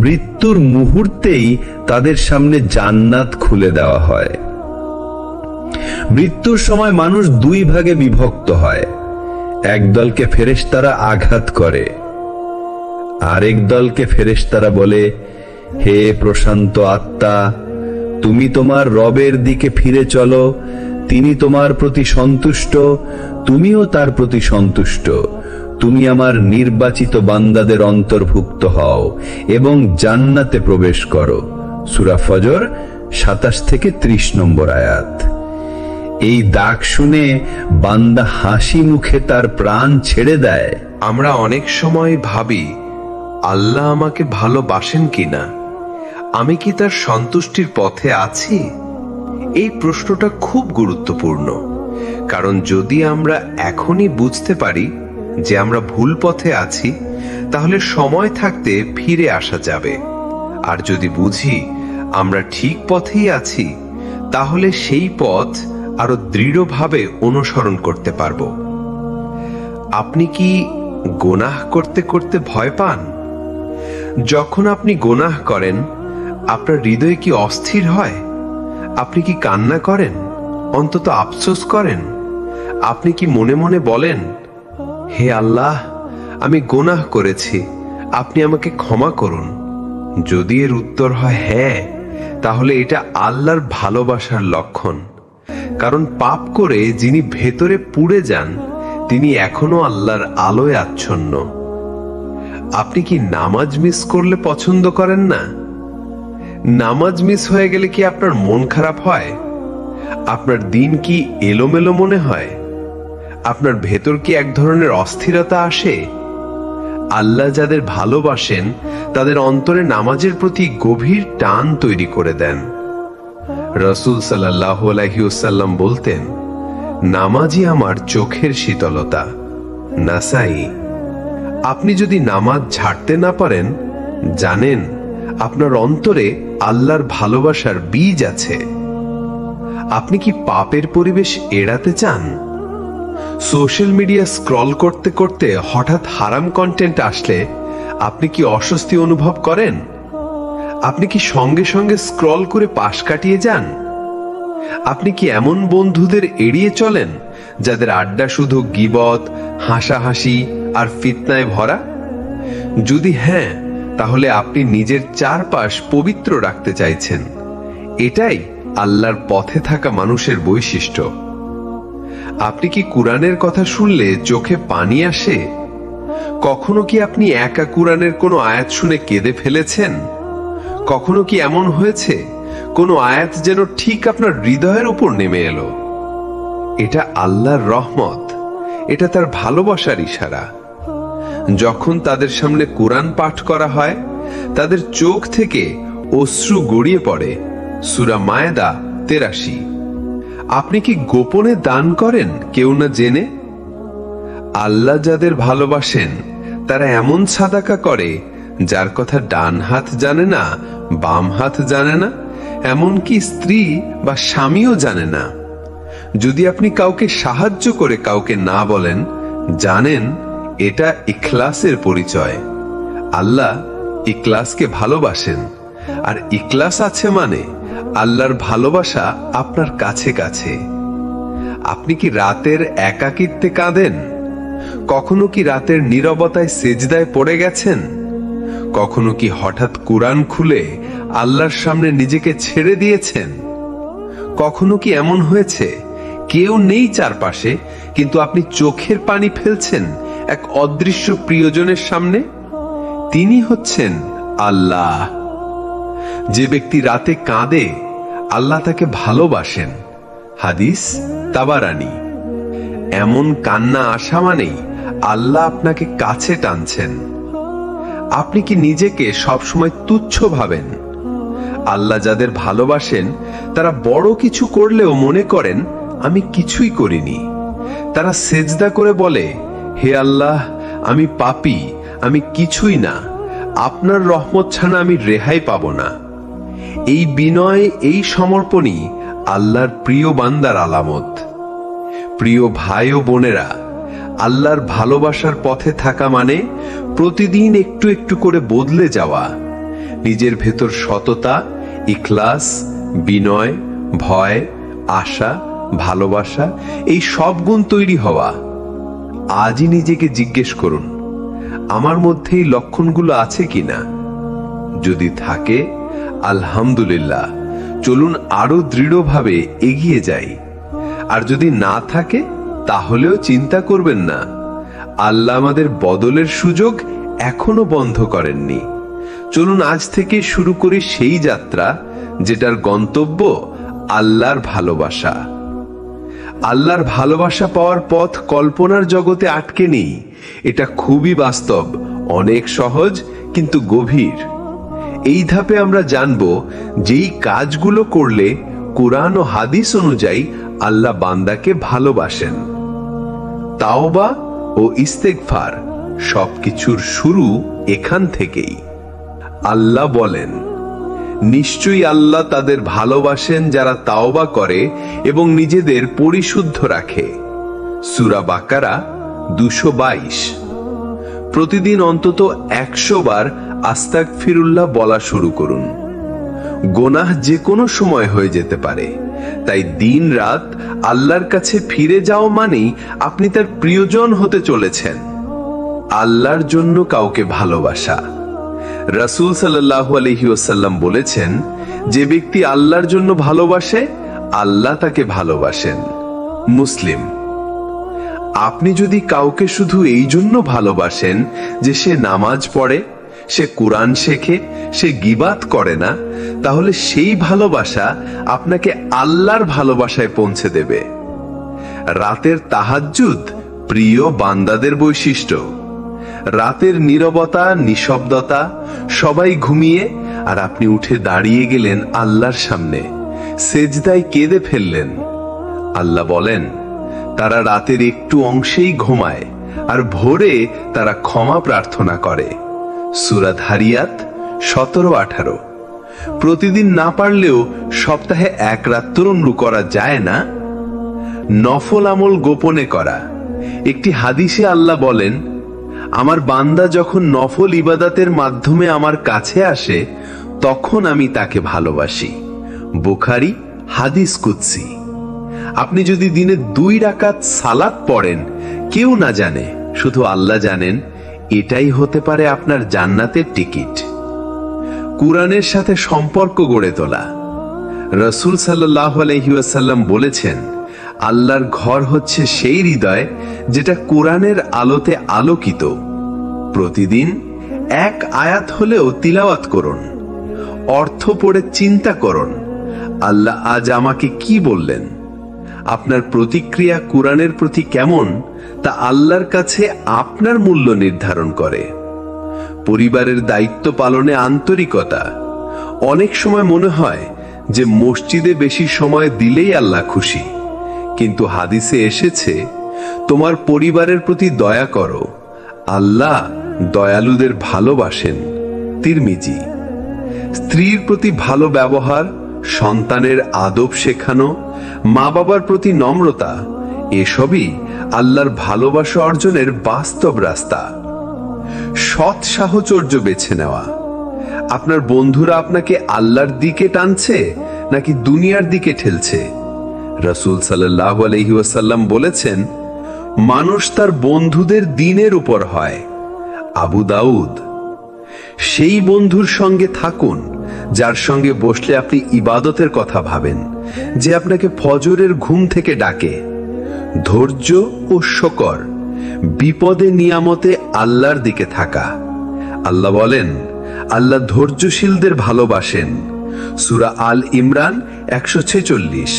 মৃত্যুর মুহূর্তেই তাদের সামনে জান্নাত খুলে দেওয়া হয়। মৃত্যুর সময় মানুষ 2 ভাগে বিভক্ত হয়। এক দলকে ফেরেশতারা আঘাত করে, আরেক দলকে ফেরেশতারা বলে, হে প্রশান্ত আত্মা, তুমি তোমার রবের দিকে ফিরে চলো, তিনি তোমার প্রতি সন্তুষ্ট, তুমিও তার প্রতি সন্তুষ্ট। তুমি আমার নির্বাচিত বান্দাদের অন্তর্ভুক্ত হও এবং জান্নাতে প্রবেশ করো। সূরা ফজর 27 থেকে 30 নম্বর আয়াত। এই ডাক শুনে বান্দা হাসি মুখে তার প্রাণ ছেড়ে দেয়। আমরা অনেক সময় ভাবি আল্লাহ আমাকে ভালোবাসেন কিনা, আমি কি তার সন্তুষ্টির পথে আছি? এই প্রশ্নটা খুব গুরুত্বপূর্ণ, কারণ যদি আমরা এখনই বুঝতে পারি যে আমরা ভুল পথে আছি, তাহলে সময় থাকতে ফিরে আসা যাবে। আর যদি বুঝি আমরা ঠিক পথেই আছি, তাহলে সেই পথ আরো দৃঢ়ভাবে অনুসরণ করতে পারব। আপনি কি গুনাহ করতে করতে ভয় পান? যখন আপনি গুনাহ করেন, আপনার হৃদয় কি অস্থির হয়? আপনি কি কান্না করেন, অন্তত আফসোস করেন? আপনি কি মনে মনে বলেন, হে আল্লাহ, আমি গুনাহ করেছি, আপনি আমাকে ক্ষমা করুন? যদি এর উত্তর হয় হ্যাঁ, তাহলে এটা আল্লাহর ভালোবাসার লক্ষণ। কারণ পাপ করে যিনি ভেতরে পুড়ে যান, তিনি এখনো আল্লাহর আলোয় আচ্ছন্ন। আপনি কি নামাজ মিস করলে পছন্দ করেন না? নামাজ মিস হয়ে গেলে কি আপনার মন খারাপ হয়? আপনার দিন কি এলোমেলো মনে হয়? আপনার ভেতর কি এক ধরনের অস্থিরতা আসে? আল্লাহ যাদের ভালোবাসেন তাদের অন্তরে নামাজের প্রতি গভীর টান তৈরি করে দেন। রাসূল সাল্লাল্লাহু আলাইহি ওয়াসাল্লাম বলতেন, নামাজই আমার চোখের শীতলতা। নাসাই। আপনি যদি নামাজ ছাড়তে না পারেন, জানেন আপনার অন্তরে আল্লাহর ভালোবাসার বীজ আছে। আপনি কি পাপের পরিবেশ এড়াতে চান? সোশ্যাল মিডিয়া স্ক্রল করতে করতে হঠাৎ হারাম কন্টেন্ট আসলে আপনি কি অস্বস্তি অনুভব করেন? আপনি কি সঙ্গে সঙ্গে স্ক্রল করে পাশ কাটিয়ে যান? আপনি কি এমন বন্ধুদের এড়িয়ে চলেন যাদের আড্ডা শুধু গীবত, হাসাহাসি আর ফিতনায় ভরা? যদি হ্যাঁ, তাহলে আপনি নিজের চারপাশ পবিত্র রাখতে চাইছেন। এটাই আল্লাহর পথে থাকা মানুষের বৈশিষ্ট্য। আপনি কি কুরআনের কথা শুনলে চোখে পানি আসে? কখনো কি আপনি একা কুরআনের কোনো আয়াত শুনে কেঁদে ফেলেছেন? কখনো কি এমন হয়েছে কোনো আয়াত যেন ঠিক আপনার হৃদয়ের উপর নেমে এলো? এটা আল্লাহর রহমত, এটা তার ভালোবাসার ইশারা। যখন তাদের সামনে কুরআন পাঠ করা হয়, তাদের চোখ থেকে অশ্রু গড়িয়ে পড়ে। সূরা মায়েদা ৮৩। আপনি কি গোপনে দান করেন কেউ না জেনে? আল্লাহ যাদের ভালোবাসেন তারা এমন সাদাকা করে যার কথা ডান হাত জানে না, বাম হাত জানে না, এমনকি স্ত্রী বা স্বামীও জানে না। যদি আপনি কাউকে সাহায্য করে কাউকে না বলেন, জানেন এটা ইখলাসের পরিচয়। আল্লাহ ইখলাসকে ভালোবাসেন, আর ইখলাস আছে মানে আল্লাহর ভালোবাসা আপনার কাছে কাছে। আপনি কি রাতের একাকিত্বে কাঁদেন? কখনো কি রাতের নীরবতায় সেজদায় পড়ে গেছেন? কখনো কি হঠাৎ কুরআন খুলে আল্লাহর সামনে নিজেকে ছেড়ে দিয়েছেন? কখনো কি এমন হয়েছে কেউ নেই চারপাশে, কিন্তু আপনি চোখের পানি ফেলছেন এক অদৃশ্য প্রিয়জনের সামনে? তিনি হচ্ছেন আল্লাহ। যে ব্যক্তি রাতে কাঁদে, আল্লাহ তাকে ভালোবাসেন। হাদিস তাবারানী। এমন কান্না আসা মানেই আল্লাহ আপনাকে কাছে টানছেন। আপনি কি নিজেকে সবসময় তুচ্ছ ভাবেন? আল্লাহ যাদের ভালোবাসেন তারা বড় কিছু করলেও মনে করেন আমি কিছুই করিনি। তারা সেজদা করে বলে, হে আল্লাহ, আমি পাপী, আমি কিছুই না, আপনার রহমত ছাড়া আমি রেহাই পাব না। এই বিনয়, এই সমর্পণই আল্লাহর প্রিয় বান্দার আলামত। প্রিয় ভাই ও বোনেরা, আল্লাহর ভালোবাসার পথে থাকা মানে প্রতিদিন একটু একটু করে বদলে যাওয়া। নিজের ভেতর সততা, ইখলাস, বিনয়, ভয়, আশা, ভালোবাসা, এই সব গুণ তৈরি হওয়া। আজই নিজেকে জিজ্ঞেস করুন, আমার মধ্যে এই লক্ষণগুলো আছে কিনা? যদি থাকে, আলহামদুলিল্লাহ, চলুন আরো দৃঢ়ভাবে এগিয়ে যাই। আর যদি না থাকে, তাহলেও চিন্তা করবেন না। আল্লাহ আমাদের বদলের সুযোগ এখনো বন্ধ করেননি। চলুন আজ থেকে শুরু করি সেই যাত্রা যেটার গন্তব্য আল্লাহর ভালোবাসা। আল্লাহর ভালোবাসা পাওয়ার পথ কল্পনার জগতে আটকে নেই। এটা খুবই বাস্তব, অনেক সহজ কিন্তু গভীর। এই ধাপে আমরা জানব যেই কাজগুলো করলে কুরআন ও হাদিস অনুযায়ী আল্লাহ বান্দাকে ভালোবাসেন। তাওবা ও ইস্তেগফার, সবকিছুর শুরু এখান থেকেই। আল্লাহ বলেন, নিশ্চয়ই আল্লাহ তাদের ভালোবাসেন যারা তাওবা করে এবং নিজেদের পরিশুদ্ধ রাখে। সূরা বাকারা ২২২। প্রতিদিন অন্তত ১০০ বার আস্তাগফিরুল্লাহ বলা শুরু করুন। গোনাহ যে কোনো সময় হয়ে যেতে পারে, তাই দিন রাত আল্লাহর কাছে ফিরে যাও মানেই আপনি তার প্রিয়জন হতে চলেছেন। আল্লাহর জন্য কাউকে ভালোবাসা। রাসূল সাল্লাল্লাহু আলাইহি ওয়াসাল্লাম বলেছেন, যে ব্যক্তি আল্লাহর জন্য ভালোবাসে, আল্লাহ তাকে ভালোবাসেন। মুসলিম। আপনি যদি কাউকে শুধু এই জন্য ভালোবাসেন যে সে নামাজ পড়ে, সে কুরআন শেখে, সে গীবাত করে না, তাহলে সেই ভালোবাসা আপনাকে আল্লাহর ভালোবাসায় পৌঁছে দেবে। রাতের তাহাজ্জুদ প্রিয় বান্দাদের বৈশিষ্ট্য। রাতের নীরবতা, নিঃশব্দতা, সবাই ঘুমিয়ে, আর আপনি উঠে দাঁড়িয়ে গেলেন আল্লাহর সামনে, সেজদায় কেঁদে ফেললেন। আল্লাহ বলেন, তারা রাতের একটু অংশেই ঘুমায় আর ভোরে তারা ক্ষমা প্রার্থনা করে। সূরা যারিয়াত 17-18। প্রতিদিন না পারলেও সপ্তাহে এক রাত তরুণ করা যায় না? নফল আমল গোপনে করা। একটি হাদিসে আল্লাহ বলেন, আমার বান্দা যখন নফল ইবাদতের মাধ্যমে আমার কাছে আসে তখন আমি তাকে ভালোবাসি। বুখারী হাদিস কুদসি। আপনি যদি দিনে 2 রাকাত সালাত পড়েন, কেউ না জানে, শুধু আল্লাহ জানেন, এটাই হতে পারে আপনার জান্নাতের টিকিট। কুরআনের সাথে সম্পর্ক গড়ে তোলা। রাসূল সাল্লাল্লাহু আলাইহি ওয়াসাল্লাম বলেছেন, আল্লাহর ঘর হচ্ছে সেই হৃদয় যেটা কোরআনের আলোতে আলোকিত। প্রতিদিন 1 আয়াত হলেও তিলাওয়াত করুন, অর্থ পড়ে চিন্তা করুন, আল্লাহ আজ আমাকে কি বললেন। আপনার প্রতিক্রিয়া কোরআনের প্রতি কেমন তা আল্লাহর কাছে আপনার মূল্য নির্ধারণ করে। পরিবারের দায়িত্ব পালনে আন্তরিকতা। অনেক সময় মনে হয় যে মসজিদে বেশি সময় দিলেই আল্লাহ খুশি, কিন্তু হাদিসে এসেছে, তোমার পরিবারের প্রতি দয়া করো, আল্লাহ দয়ালুদের ভালোবাসেন। তিরমিজি। স্ত্রীর প্রতি ভালো ব্যবহার, সন্তানের আদব শেখানো, মা বাবার প্রতি নম্রতা, এসবই আল্লাহর ভালোবাসা অর্জনের বাস্তব রাস্তা। সৎ সাহচর্য বেছে নেওয়া। আপনার বন্ধুরা আপনাকে আল্লাহর দিকে টানছে নাকি দুনিয়ার দিকে ঠেলছে? রাসূল সাল্লাল্লাহু আলাইহি ওয়াসাল্লাম বলেছেন, মানুষ তার বন্ধুদের দ্বীনের উপর হয়। আবু দাউদ। সেই বন্ধুর সঙ্গে থাকুন যার সঙ্গে বসলে আপনি ইবাদতের কথা ভাবেন, যে আপনাকে ফজরের ঘুম থেকে ডাকে। ধৈর্য ও শকর। বিপদে নিয়ামতে আল্লাহর দিকে থাকা। আল্লাহ বলেন, আল্লাহ ধৈর্যশীলদের ভালোবাসেন। সূরা আল ইমরান 146।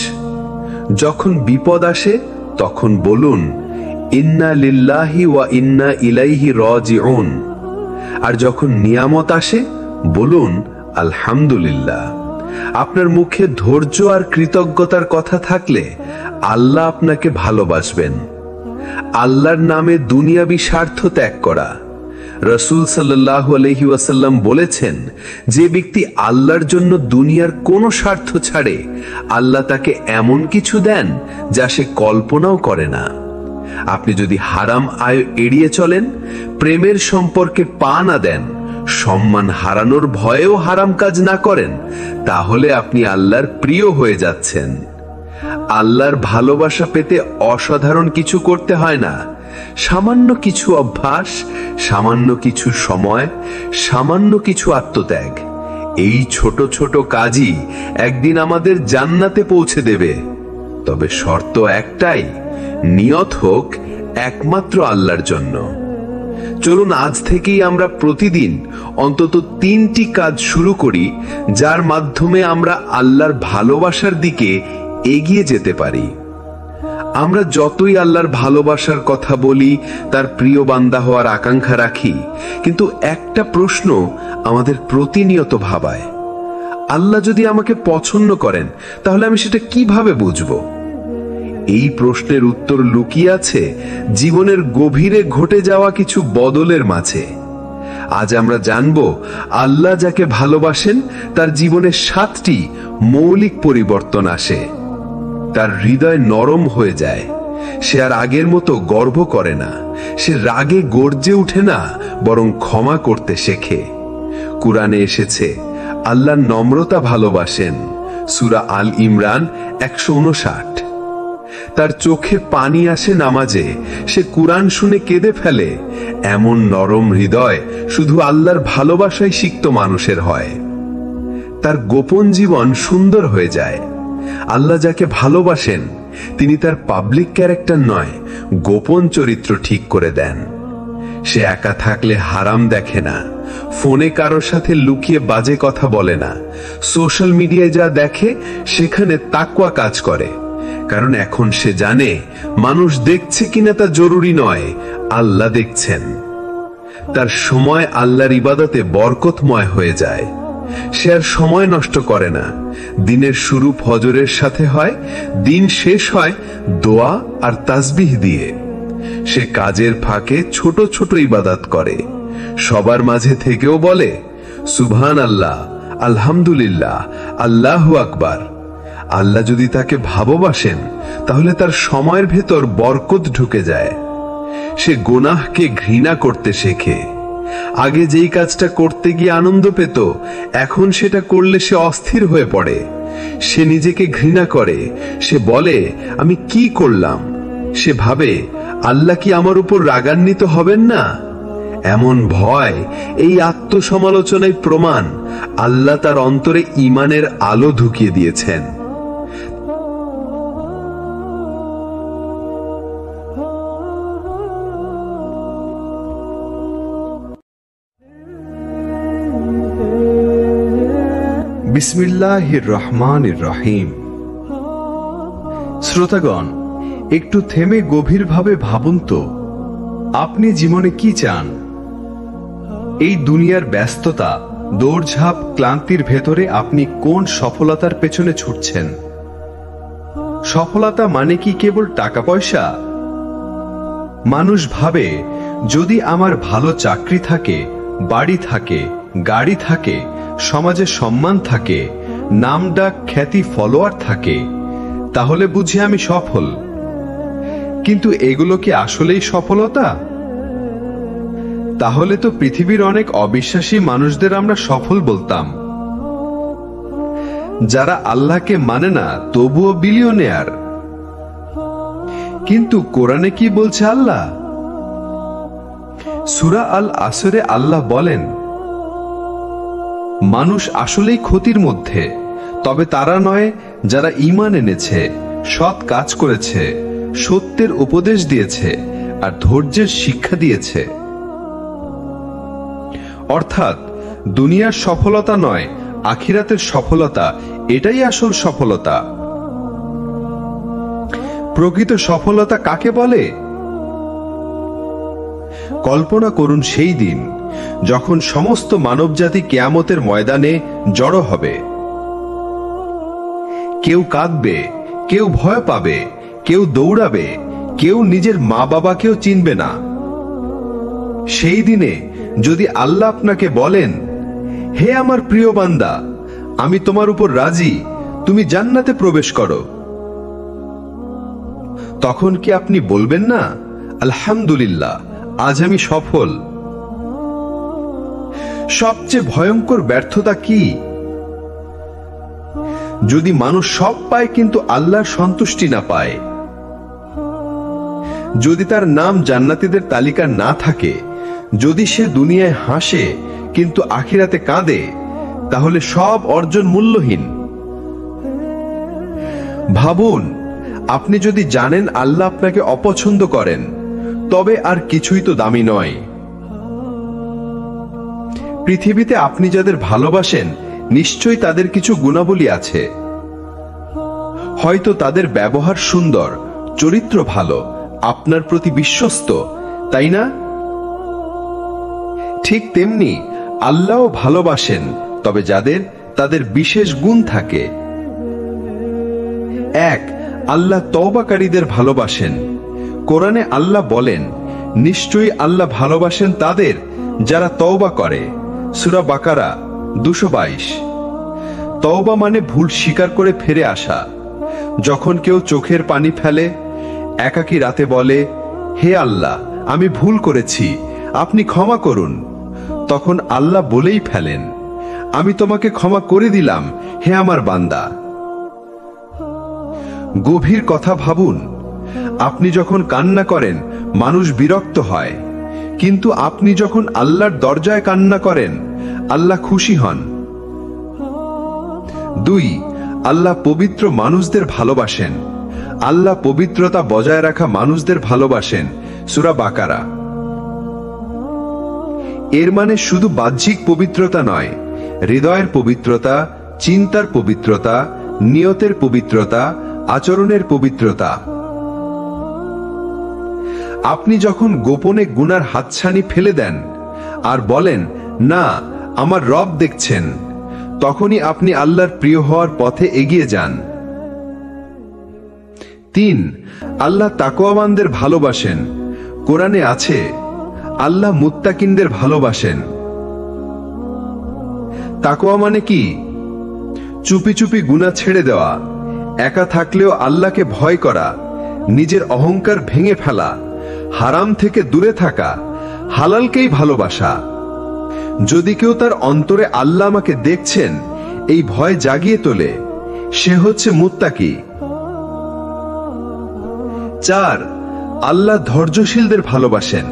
যখন বিপদ আসে তখন বলুন, ইন্না লিল্লাহি ওয়া ইন্না ইলাইহি রাজিউন। আর যখন নিয়ামত আসে বলুন, আলহামদুলিল্লাহ। আপনার মুখে ধৈর্য আর কৃতজ্ঞতার কথা থাকলে আল্লাহ আপনাকে ভালোবাসবেন। আল্লাহর নামে দুনিয়াবি স্বার্থ ত্যাগ করা। রাসূল সাল্লাল্লাহু আলাইহি ওয়াসাল্লাম বলেছেন, যে ব্যক্তি আল্লাহর জন্য দুনিয়ার কোনো স্বার্থ ছাড়ে, আল্লাহ তাকে এমন কিছু দেন যা সে কল্পনাও করে না। আপনি যদি হারাম আয় এড়িয়ে চলেন, প্রেমের সম্পর্কে পা না দেন, সম্মান হারানোর ভয়েও হারাম কাজ না করেন, তাহলে আপনি আল্লাহর প্রিয় হয়ে যাচ্ছেন। আল্লাহর ভালোবাসা পেতে অসাধারণ কিছু করতে হয় না। সামান্য কিছু অভ্যাস, সামান্য কিছু সময়, সামান্য কিছু আত্মত্যাগ, এই ছোট ছোট কাজই একদিন আমাদের জান্নাতে পৌঁছে দেবে। তবে শর্ত একটাই, নিয়ত হোক একমাত্র আল্লাহর জন্য। চলুন আজ থেকেই আমরা প্রতিদিন অন্তত 3টি কাজ শুরু করি, যার মাধ্যমে আমরা আল্লাহর ভালোবাসার দিকে এগিয়ে যেতে পারি। আমরা যতই আল্লাহর ভালোবাসার কথা বলি, তার প্রিয় বান্দা হওয়ার আকাঙ্ক্ষা রাখি, কিন্তু একটা প্রশ্ন আমাদের প্রতিনিয়ত ভাবায়, আল্লাহ যদি আমাকে পছন্দ করেন তাহলে আমি সেটা কিভাবে বুঝবো? এই প্রশ্নের উত্তর লুকিয়ে আছে জীবনের গভীরে ঘটে যাওয়া কিছু বদলের মাঝে। আজ আমরা জানব, আল্লাহ যাকে ভালোবাসেন তার জীবনে 7টি মৌলিক পরিবর্তন আসে। তার হৃদয় নরম হয়ে যায়। সে আর আগের মতো গর্ব করে না, সে রাগে গর্জে উঠে না, বরং ক্ষমা করতে শেখে। কুরআনে এসেছে, আল্লাহ নম্রতা ভালোবাসেন। সূরা আল ইমরান 159। তার চোখে পানি আসে নামাজে, সে কুরআন শুনে কেঁদে ফেলে। এমন নরম হৃদয় শুধু আল্লাহর ভালোবাসায় সিক্ত মানুষের হয়। তার গোপন জীবন সুন্দর হয়ে যায়। আল্লাহ যাকে ভালোবাসেন তিনি তার পাবলিক ক্যারেক্টার নয়, গোপন চরিত্র ঠিক করে দেন। সে একা থাকলে হারাম দেখে না, ফোনে কারোর সাথে লুকিয়ে বাজে কথা বলে না, সোশ্যাল মিডিয়ায় যা দেখে সেখানে তাকওয়া কাজ করে। কারণ এখন সে জানে মানুষ দেখছে কিনা তা জরুরি নয়, আল্লাহ দেখছেন। তার সময় আল্লাহর ইবাদতে বরকতময় হয়ে যায়। সে আর সময় নষ্ট করে না। দিনের শুরু ফজরের সাথে হয়, দিন শেষ হয় দোয়া আর তাসবিহ দিয়ে। সে কাজের ফাঁকে ছোট ছোট ইবাদত করে, সবার মাঝে থেকেও বলে সুবহান আল্লাহ, আলহামদুলিল্লাহ, আল্লাহু আকবার। আল্লাহ যদি তাকে ভালোবাসেন তাহলে তার সময়ের ভেতর বরকত ঢুকে যায়। সে গুনাহকে ঘৃণা করতে শেখে। আগে যেই কাজটা করতে গিয়ে আনন্দ পেত, এখন সেটা করলে সে অস্থির হয়ে পড়ে। সে নিজেকে ঘৃণা করে। সে বলে আমি কি করলাম। সে ভাবে আল্লাহ কি আমার উপর রাগান্বিত হবেন না। এমন ভয়, এই আত্মসমালোচনায় প্রমাণ আল্লাহ তার অন্তরে ঈমানের আলো ঢুকিয়ে দিয়েছেন। বিসমিল্লাহির রহমানির রহিম। শ্রোতাগণ, একটু থেমে গভীরভাবে ভাবুন তো, আপনি জীবনে কি চান? এই দুনিয়ার ব্যস্ততা, দৌড়ঝাঁপ, ক্লান্তির ভেতরে আপনি কোন সফলতার পেছনে ছুটছেন? সফলতা মানে কি কেবল টাকা পয়সা? মানুষ ভাবে যদি আমার ভালো চাকরি থাকে, বাড়ি থাকে, গাড়ি থাকে, সমাজে সম্মান থাকে, নামডাক, খ্যাতি, ফলোয়ার থাকে, তাহলে বুঝি আমি সফল। কিন্তু এগুলো কি আসলেই সফলতা? তাহলে তো পৃথিবীর অনেক অবিশ্বাসী মানুষদের আমরা সফল বলতাম, যারা আল্লাহকে মানে না তবুও বিলিয়নিয়ার। কিন্তু কোরআনে কি বলছে আল্লাহ? সূরা আল আসরে আল্লাহ বলেন, মানুষ আসলেই ক্ষতির মধ্যে, তবে তারা নয় যারা ঈমান এনেছে, সৎ কাজ করেছে, সত্যের উপদেশ দিয়েছে আর ধৈর্যের শিক্ষা দিয়েছে। অর্থাৎ দুনিয়ার সফলতা নয়, আখিরাতের সফলতা, এটাই আসল সফলতা। প্রকৃত সফলতা কাকে বলে? কল্পনা করুন সেই দিন যখন সমস্ত মানবজাতি কিয়ামতের ময়দানে জড়ো হবে। কেউ কাঁদবে, কেউ ভয় পাবে, কেউ দৌড়াবে, কেউ নিজের মা বাবাকেও চিনবে না। সেই দিনে যদি আল্লাহ আপনাকে বলেন, হে আমার প্রিয় বান্দা, আমি তোমার উপর রাজি, তুমি জান্নাতে প্রবেশ করো, তখন কি আপনি বলবেন না, আলহামদুলিল্লাহ, আজ আমি সফল? সবচেয়ে ভয়ঙ্কর ব্যর্থতা কি? যদি মানুষ সব পায় কিন্তু আল্লাহর সন্তুষ্টি না পায়। যদি তার নাম জান্নাতীদের তালিকা না থাকে, যদি সে দুনিয়ায় হাসে কিন্তু আখিরাতে কাঁদে, তাহলে সব অর্জন মূল্যহীন। ভাবুন, আপনি যদি জানেন আল্লাহ আপনাকে অপছন্দ করেন, তবে আর কিছুই তো দামি নয়। পৃথিবীতে আপনি যাদের ভালোবাসেন, নিশ্চয়ই তাদের কিছু গুণাবলী আছে। হয়তো তাদের ব্যবহার সুন্দর, চরিত্র ভালো, আপনার প্রতি বিশ্বস্ত, তাই না? ঠিক তেমনি আল্লাহও ভালোবাসেন, তবে যাদের তাদের বিশেষ গুণ থাকে। এক, আল্লাহ তওবাকারীদের ভালোবাসেন। কোরআনে আল্লাহ বলেন, নিশ্চয়ই আল্লাহ ভালোবাসেন তাদের যারা তওবা করে। সূরা বাকারা 222। তওবা মানে ভুল স্বীকার করে ফিরে আসা। যখন কেউ চোখের পানি ফেলে, একাকী রাতে বলে, হে আল্লাহ, আমি ভুল করেছি, আপনি ক্ষমা করুন, তখন আল্লাহ বলেই ফেলেন, আমি তোমাকে ক্ষমা করে দিলাম, হে আমার বান্দা। গভীর কথা ভাবুন, আপনি যখন কান্না করেন মানুষ বিরক্ত হয়, কিন্তু আপনি যখন আল্লাহর দরজায় কান্না করেন আল্লাহ খুশি হন। 2, আল্লাহ পবিত্র মানুষদের ভালোবাসেন। আল্লাহ পবিত্রতা বজায় রাখা মানুষদের ভালোবাসেন। সূরা বাকারা। এর মানে শুধু বাহ্যিক পবিত্রতা নয়, হৃদয়ের পবিত্রতা, চিন্তার পবিত্রতা, নিয়তের পবিত্রতা, আচরণের পবিত্রতা। আপনি যখন গোপনে গুনার হাতছানি ফেলে দেন, আর বলেন, না, আমার রব দেখছেন, তখনই আপনি আল্লাহর প্রিয় হওয়ার পথে এগিয়ে যান। 3, আল্লাহ তাকওয়াবানদের ভালোবাসেন। কোরআনে আছে, আল্লাহ মুত্তাকিনদের ভালোবাসেন। তাকওয়া মানে কি? চুপি চুপি গুনাহ ছেড়ে দেওয়া, একা থাকলেও আল্লাহকে ভয় করা, নিজের অহংকার ভেঙে ফেলা, হারাম থেকে দূরে থাকা, হালালকেই ভালোবাসা। যদি কেউ তার অন্তরে আল্লাহ আমাকে দেখছেন এই ভয় জাগিয়ে তোলে, সে হচ্ছে মুত্তাকি। 4, আল্লাহ ধৈর্যশীলদের ভালোবাসেন।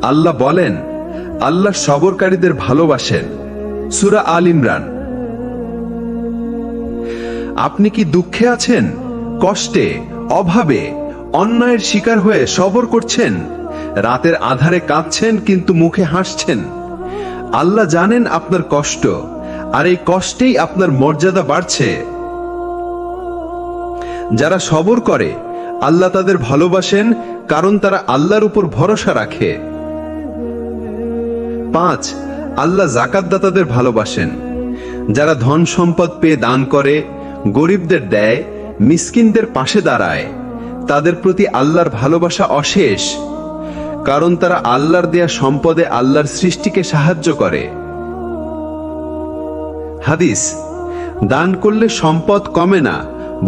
আল্লাহ বলেন, আল্লাহ সবরকারীদের ভালোবাসেন। সূরা আল ইমরান। আপনি কি দুঃখে আছেন, কষ্টে, অভাবে, অন্যায়ের শিকার হয়ে সবর করছেন? রাতের আধারে কাঁদছেন কিন্তু মুখে হাসছেন? আল্লাহ জানেন আপনার কষ্ট, আর এই কষ্টেই আপনার মর্যাদা বাড়ছে। যারা সবর করে আল্লাহ তাদের ভালোবাসেন, কারণ তারা আল্লাহর উপর ভরসা রাখে। 5, আল্লাহ যাকাতদাতাদের ভালোবাসেন। যারা ধন সম্পদ পেয়ে দান করে, গরিবদের দেয়, মিসকিনদের পাশে দাঁড়ায়, তাদের প্রতি আল্লাহর ভালোবাসা অশেষ, কারণ তারা আল্লাহর দেয়া সম্পদে আল্লাহর সৃষ্টিকে সাহায্য করে। হাদিস, দান করলে সম্পদ কমে না,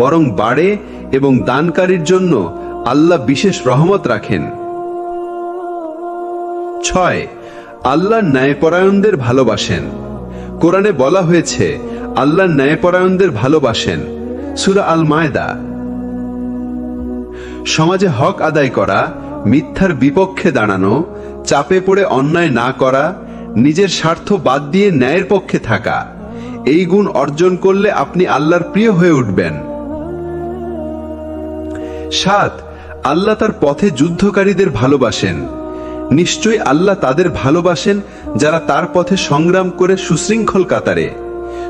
বরং বাড়ে, এবং দানকারীর জন্য আল্লাহ বিশেষ রহমত রাখেন। 6, আল্লাহ ন্যায়পরায়ণদের ভালোবাসেন। কোরআনে বলা হয়েছে আল্লাহ ন্যায়পরায়ণদের ভালোবাসেন। সূরা আল মায়দা। সমাজে হক আদায় করা, মিথ্যার বিপক্ষে দাঁড়ানো, চাপে পড়ে অন্যায় না করা, নিজের স্বার্থ বাদ দিয়ে ন্যায়ের পক্ষে থাকা, এই গুণ অর্জন করলে আপনি আল্লাহর প্রিয় হয়ে উঠবেন। 7, আল্লাহ তার পথে যুদ্ধকারীদের ভালোবাসেন। নিশ্চয়ই আল্লাহ তাদের ভালোবাসেন যারা তার পথে সংগ্রাম করে সুশৃঙ্খল কাতারে।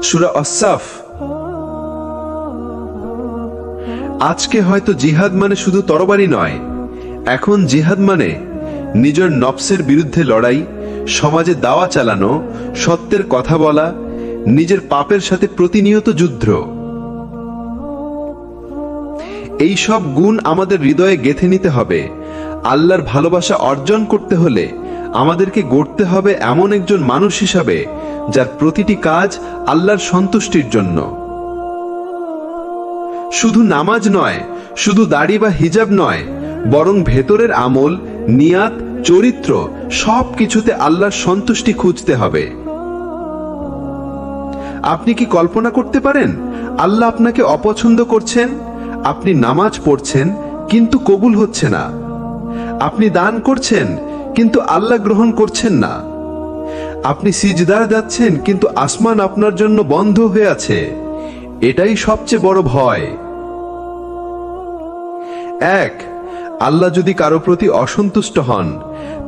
সূরা আস-সাফ। আজকে হয়তো জিহাদ মানে শুধু তরবারি নয়, এখন জিহাদ মানে নিজের নফসের বিরুদ্ধে লড়াই, সমাজে দাওয়া চালানো, সত্যের কথা বলা, নিজের পাপের সাথে প্রতিনিয়ত যুদ্ধ। এই সব গুণ আমাদের হৃদয়ে গেঁথে নিতে হবে। আল্লাহর ভালোবাসা অর্জন করতে হলে আমাদেরকে গড়তে হবে এমন একজন মানুষ হিসাবে যার প্রতিটি কাজ আল্লাহর সন্তুষ্টির জন্য। শুধু নামাজ নয়, শুধু দাড়ি বা হিজাব নয়, বরং ভেতরের আমল, নিয়াত, চরিত্র সবকিছুতে আল্লাহর সন্তুষ্টি খুঁজতে হবে। আপনি কি কল্পনা করতে পারেন আল্লাহ আপনাকে অপছন্দ করছেন? আপনি নামাজ পড়ছেন কিন্তু কবুল হচ্ছে না। আপনি দান করছেন কিন্তু আল্লাহ গ্রহণ করছেন না। আপনি সিজদায় যাচ্ছেন কিন্তু আসমান আপনার জন্য বন্ধ হয়ে আছে। এটাই সবচেয়ে বড় ভয়। 1, আল্লাহ যদি কারো প্রতি অসন্তুষ্ট হন,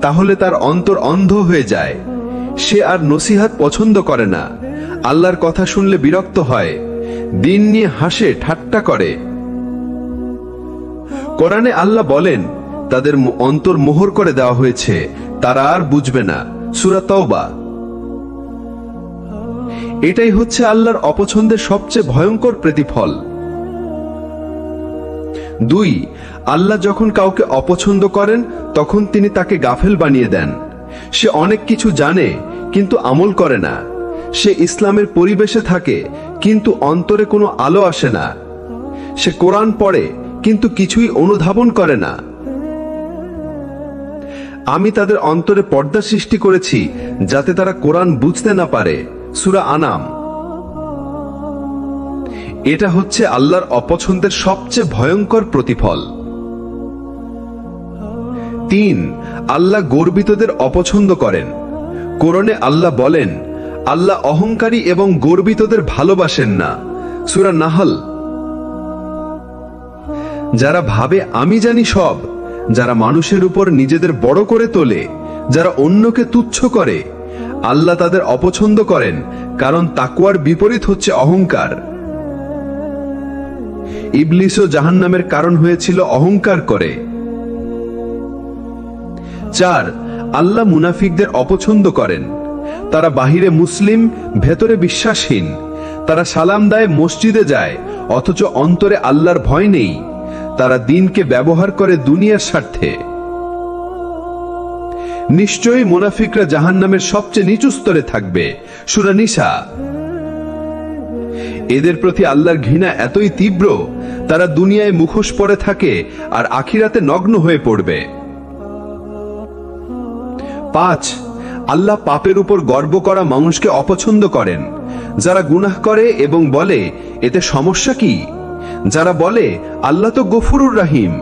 তাহলে তার অন্তর অন্ধ হয়ে যায়। সে আর নসিহত পছন্দ করে না, আল্লাহর কথা শুনলে বিরক্ত হয়, দিন নিয়ে হাসে, ঠাট্টা করে। কোরআনে আল্লাহ বলেন তাদের অন্তর মোহর করে দেওয়া হয়েছে, তারা আর বুঝবে না। সূরা তাওবা। এটাই হচ্ছে আল্লাহর অপছন্দের সবচেয়ে ভয়ঙ্কর প্রতিফল। 2, আল্লাহ যখন কাউকে অপছন্দ করেন তখন তিনি তাকে গাফেল বানিয়ে দেন। সে অনেক কিছু জানে কিন্তু আমল করে না। সে ইসলামের পরিবেশে থাকে কিন্তু অন্তরে কোনো আলো আসে না। সে কোরআন পড়ে কিন্তু কিছুই অনুধাবন করে না। আমি তাদের অন্তরে পর্দা সৃষ্টি করেছি যাতে তারা কোরআন বুঝতে না পারে। সূরা আনাম। এটা হচ্ছে আল্লাহর অপছন্দের সবচেয়ে ভয়ঙ্কর প্রতিফল। 3, আল্লাহ গর্বিতদের অপছন্দ করেন। কোরআনে আল্লাহ বলেন আল্লাহ অহংকারী এবং গর্বিতদের ভালোবাসেন না। সূরা নাহল। যারা ভাবে আমি জানি সব, যারা মানুষের উপর নিজেদের বড় করে তোলে, যারা অন্যকে তুচ্ছ করে, আল্লাহ তাদের অপছন্দ করেন, কারণ তাকওয়ার বিপরীত হচ্ছে অহংকার। ইবলিসও জাহান্নামের কারণ হয়েছিল অহংকার করে। 4, আল্লাহ মুনাফিকদের অপছন্দ করেন। তারা বাহিরে মুসলিম, ভেতরে বিশ্বাসহীন। তারা সালাম দেয়, মসজিদে যায়, অথচ অন্তরে আল্লাহর ভয় নেই। তারা দিনকে ব্যবহার করে দুনিয়ার স্বার্থে। নিশ্চয়ই মুনাফিকরা জাহান্নামের সবচেয়ে নিচু স্তরে থাকবে। সূরা নিসা। এদের প্রতি আল্লাহর ঘৃণা এতই তীব্র, তারা দুনিয়ায় মুখোশ পরে থাকে আর আখিরাতে নগ্ন হয়ে পড়বে। 5, আল্লাহ পাপের উপর গর্ব করা মানুষকে অপছন্দ করেন। যারা গুনাহ করে এবং বলে এতে সমস্যা কি, যারা বলে আল্লাহ তো গফুরুর রাহিম,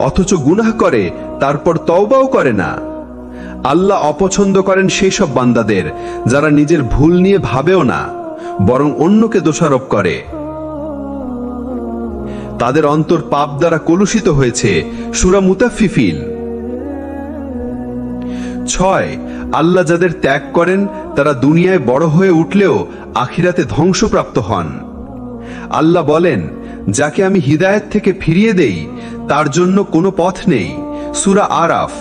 অথচ গুনাহ করে তারপর তওবাও করে না। আল্লাহ অপছন্দ করেন সেই সব বান্দাদের যারা নিজের ভুল নিয়ে ভাবেও না, বরং অন্যকে দোষারোপ করে। তাদের অন্তর পাপ দ্বারা কলুষিত হয়েছে। সূরা মুতাফফিফিন। 6, আল্লাহ যাদের ত্যাগ করেন তারা দুনিয়ায় বড় হয়ে উঠলেও আখিরাতে ধ্বংসপ্রাপ্ত হন। আল্লাহ বলেন, যাকে আমি হিদায়াত থেকে ফিরিয়ে দেই তার জন্য কোনো পথ নেই। সূরা আরাফ।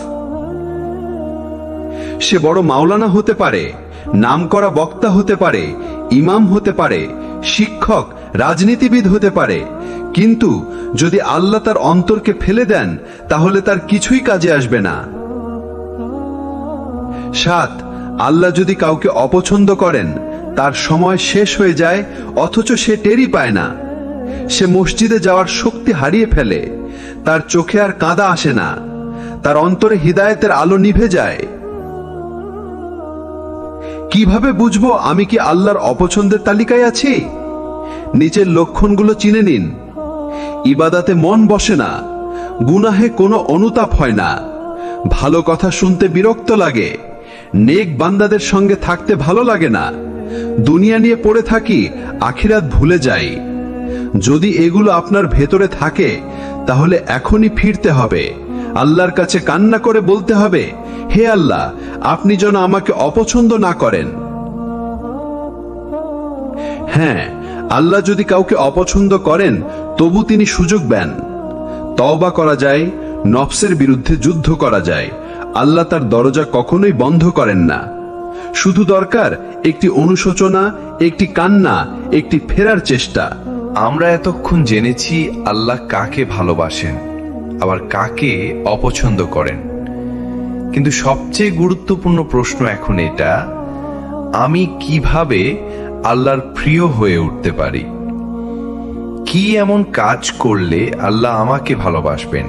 সে বড় মাওলানা হতে পারে, নামকরা বক্তা হতে পারে, ইমাম হতে পারে, শিক্ষক, রাজনীতিবিদ হতে পারে, কিন্তু যদি আল্লাহ তার অন্তরকে ফেলে দেন তাহলে তার কিছুই কাজে আসবে না। 7, আল্লাহ যদি কাউকে অপছন্দ করেন তার সময় শেষ হয়ে যায় অথচ সে টেরই পায় না। সে মসজিদে যাওয়ার শক্তি হারিয়ে ফেলে, তার চোখে আর কাঁদা আসে না, তার অন্তরে হিদায়াতের আলো নিভে যায়। কিভাবে বুঝবো আমি কি আল্লাহর অপছন্দের তালিকায় আছি? নিচের লক্ষণগুলো চিনে নিন। ইবাদাতে মন বসে না, গুনাহে কোনো অনুতাপ হয় না, ভালো কথা শুনতে বিরক্ত লাগে, নেক বান্দাদের সঙ্গে থাকতে ভালো লাগে না, দুনিয়া নিয়ে পড়ে থাকি, আখিরাত ভুলে যাই। যদি এগুলো আপনার ভেতরে থাকে তাহলে এখনই ফিরতে হবে, আল্লাহর কাছে কান্না করে বলতে হবে, হে আল্লাহ, আপনি যেন আমাকে অপছন্দ না করেন। হ্যাঁ, আল্লাহ যদি কাউকে অপছন্দ করেন তবু তিনি সুযোগ দেন। তওবা করা যায়, নফসের বিরুদ্ধে যুদ্ধ করা যায়। আল্লাহ তার দরজা কখনোই বন্ধ করেন না। শুধু দরকার একটি অনুশোচনা, একটি কান্না, একটি ফেরার চেষ্টা। আমরা এতক্ষণ জেনেছি আল্লাহ কাকে ভালোবাসেন আবার কাকে অপছন্দ করেন, কিন্তু সবচেয়ে গুরুত্বপূর্ণ প্রশ্ন এখন এটা, আমি কিভাবে আল্লাহর প্রিয় হয়ে উঠতে পারি? কি এমন কাজ করলে আল্লাহ আমাকে ভালোবাসবেন?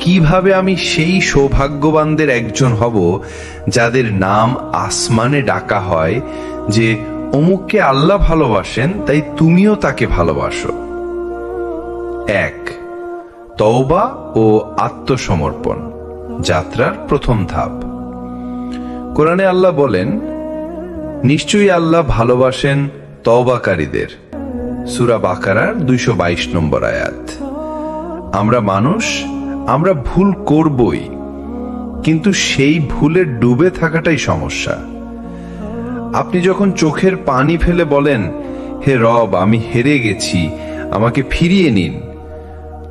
কিভাবে আমি সেই সৌভাগ্যবানদের একজন হব যাদের নাম আসমানে ডাকা হয় যে অমুককে আল্লাহ ভালোবাসেন, তাই তুমিও তাকে ভালোবাসো? 1, তওবা ও আত্মসমর্পণ, যাত্রার প্রথম ধাপ। কোরআনে আল্লাহ বলেন, নিশ্চয়ই আল্লাহ ভালোবাসেন তওবাকারীদের। সূরা বাকারার 222 নম্বর আয়াত। আমরা মানুষ, আমরা ভুল করবই, কিন্তু সেই ভুলে ডুবে থাকাটাই সমস্যা। আপনি যখন চোখের পানি ফেলে বলেন, হে রব, আমি হেরে গেছি, আমাকে ফিরিয়ে নিন,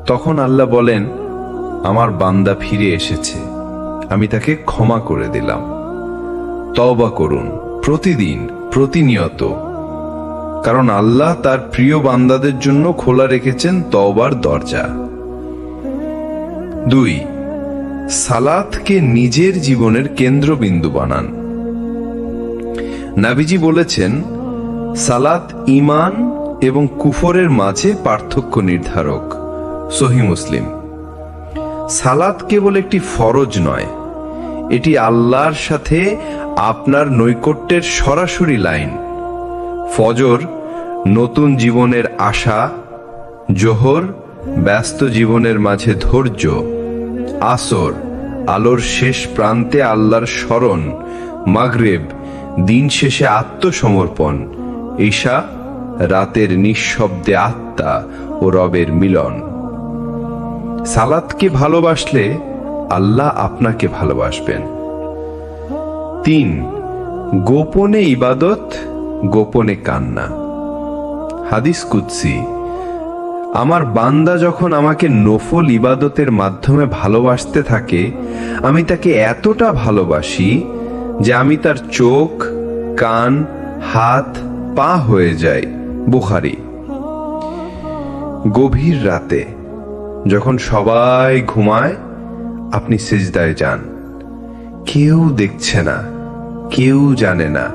তখন আল্লাহ বলেন, আমার বান্দা ফিরে এসেছে, আমি তাকে ক্ষমা করে দিলাম। তওবা করুন প্রতিদিন, প্রতিনিয়ত, কারণ আল্লাহ তার প্রিয় বান্দাদের জন্য খোলা রেখেছেন তওবার দরজা। 2, সালাতকে নিজের জীবনের কেন্দ্রবিন্দু বানান। নবীজি বলেছেন, সালাত ঈমান এবং কুফরের মাঝে পার্থক্য নির্ধারক। সহিহ মুসলিম। সালাত কেবল একটি ফরজ নয়, এটি আল্লাহর সাথে আপনার নৈকট্যের সরাসরি লাইন। ফজর নতুন জীবনের আশা, জোহর ব্যস্ত জীবনের মাঝে ধৈর্য, আসর আলোর শেষ প্রান্তে আল্লাহর স্মরণ, মাগরিব দিন শেষে আত্মসমর্পণ, ঈশা রাতের নিঃশব্দে আত্মা ও রবের মিলন। সালাতকে ভালোবাসলে আল্লাহ আপনাকে ভালোবাসবেন। 3, গোপনে ইবাদত, গোপনে কান্না। হাদিস কুদসি, আমার বান্দা যখন আমাকে নফল ইবাদতের মাধ্যমে ভালোবাসতে থাকে, আমি তাকে এতটা ভালোবাসি যে আমি তার চোখ, কান, হাত, পা হয়ে যাই। বুখারী। গভীর রাতে যখন সবাই ঘুমায়, আপনি সিজদায় যান। কেউ দেখছে না, কেউ জানে না,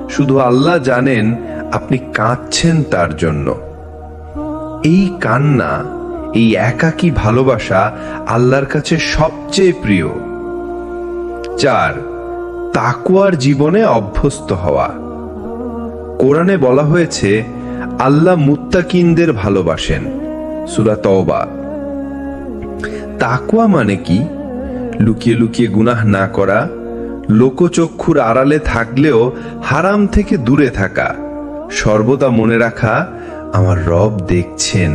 শুধু আল্লাহ জানেন আপনি কাঁদছেন তার জন্য। এই কান্না, এই একাকী ভালোবাসা আল্লাহর কাছে সবচেয়ে প্রিয়। 4. তাকওয়ার জীবনে অভ্যস্ত হওয়া। কোরআনে বলা হয়েছে আল্লাহ মুত্তাকিনদের ভালোবাসেন। সূরা তওবা। তাকওয়া মানে কি? লুকিয়ে লুকিয়ে গুনাহ না করা, লোকচক্ষুর আড়ালে থাকলেও হারাম থেকে দূরে থাকা, সর্বদা মনে রাখা আমার রব দেখছেন।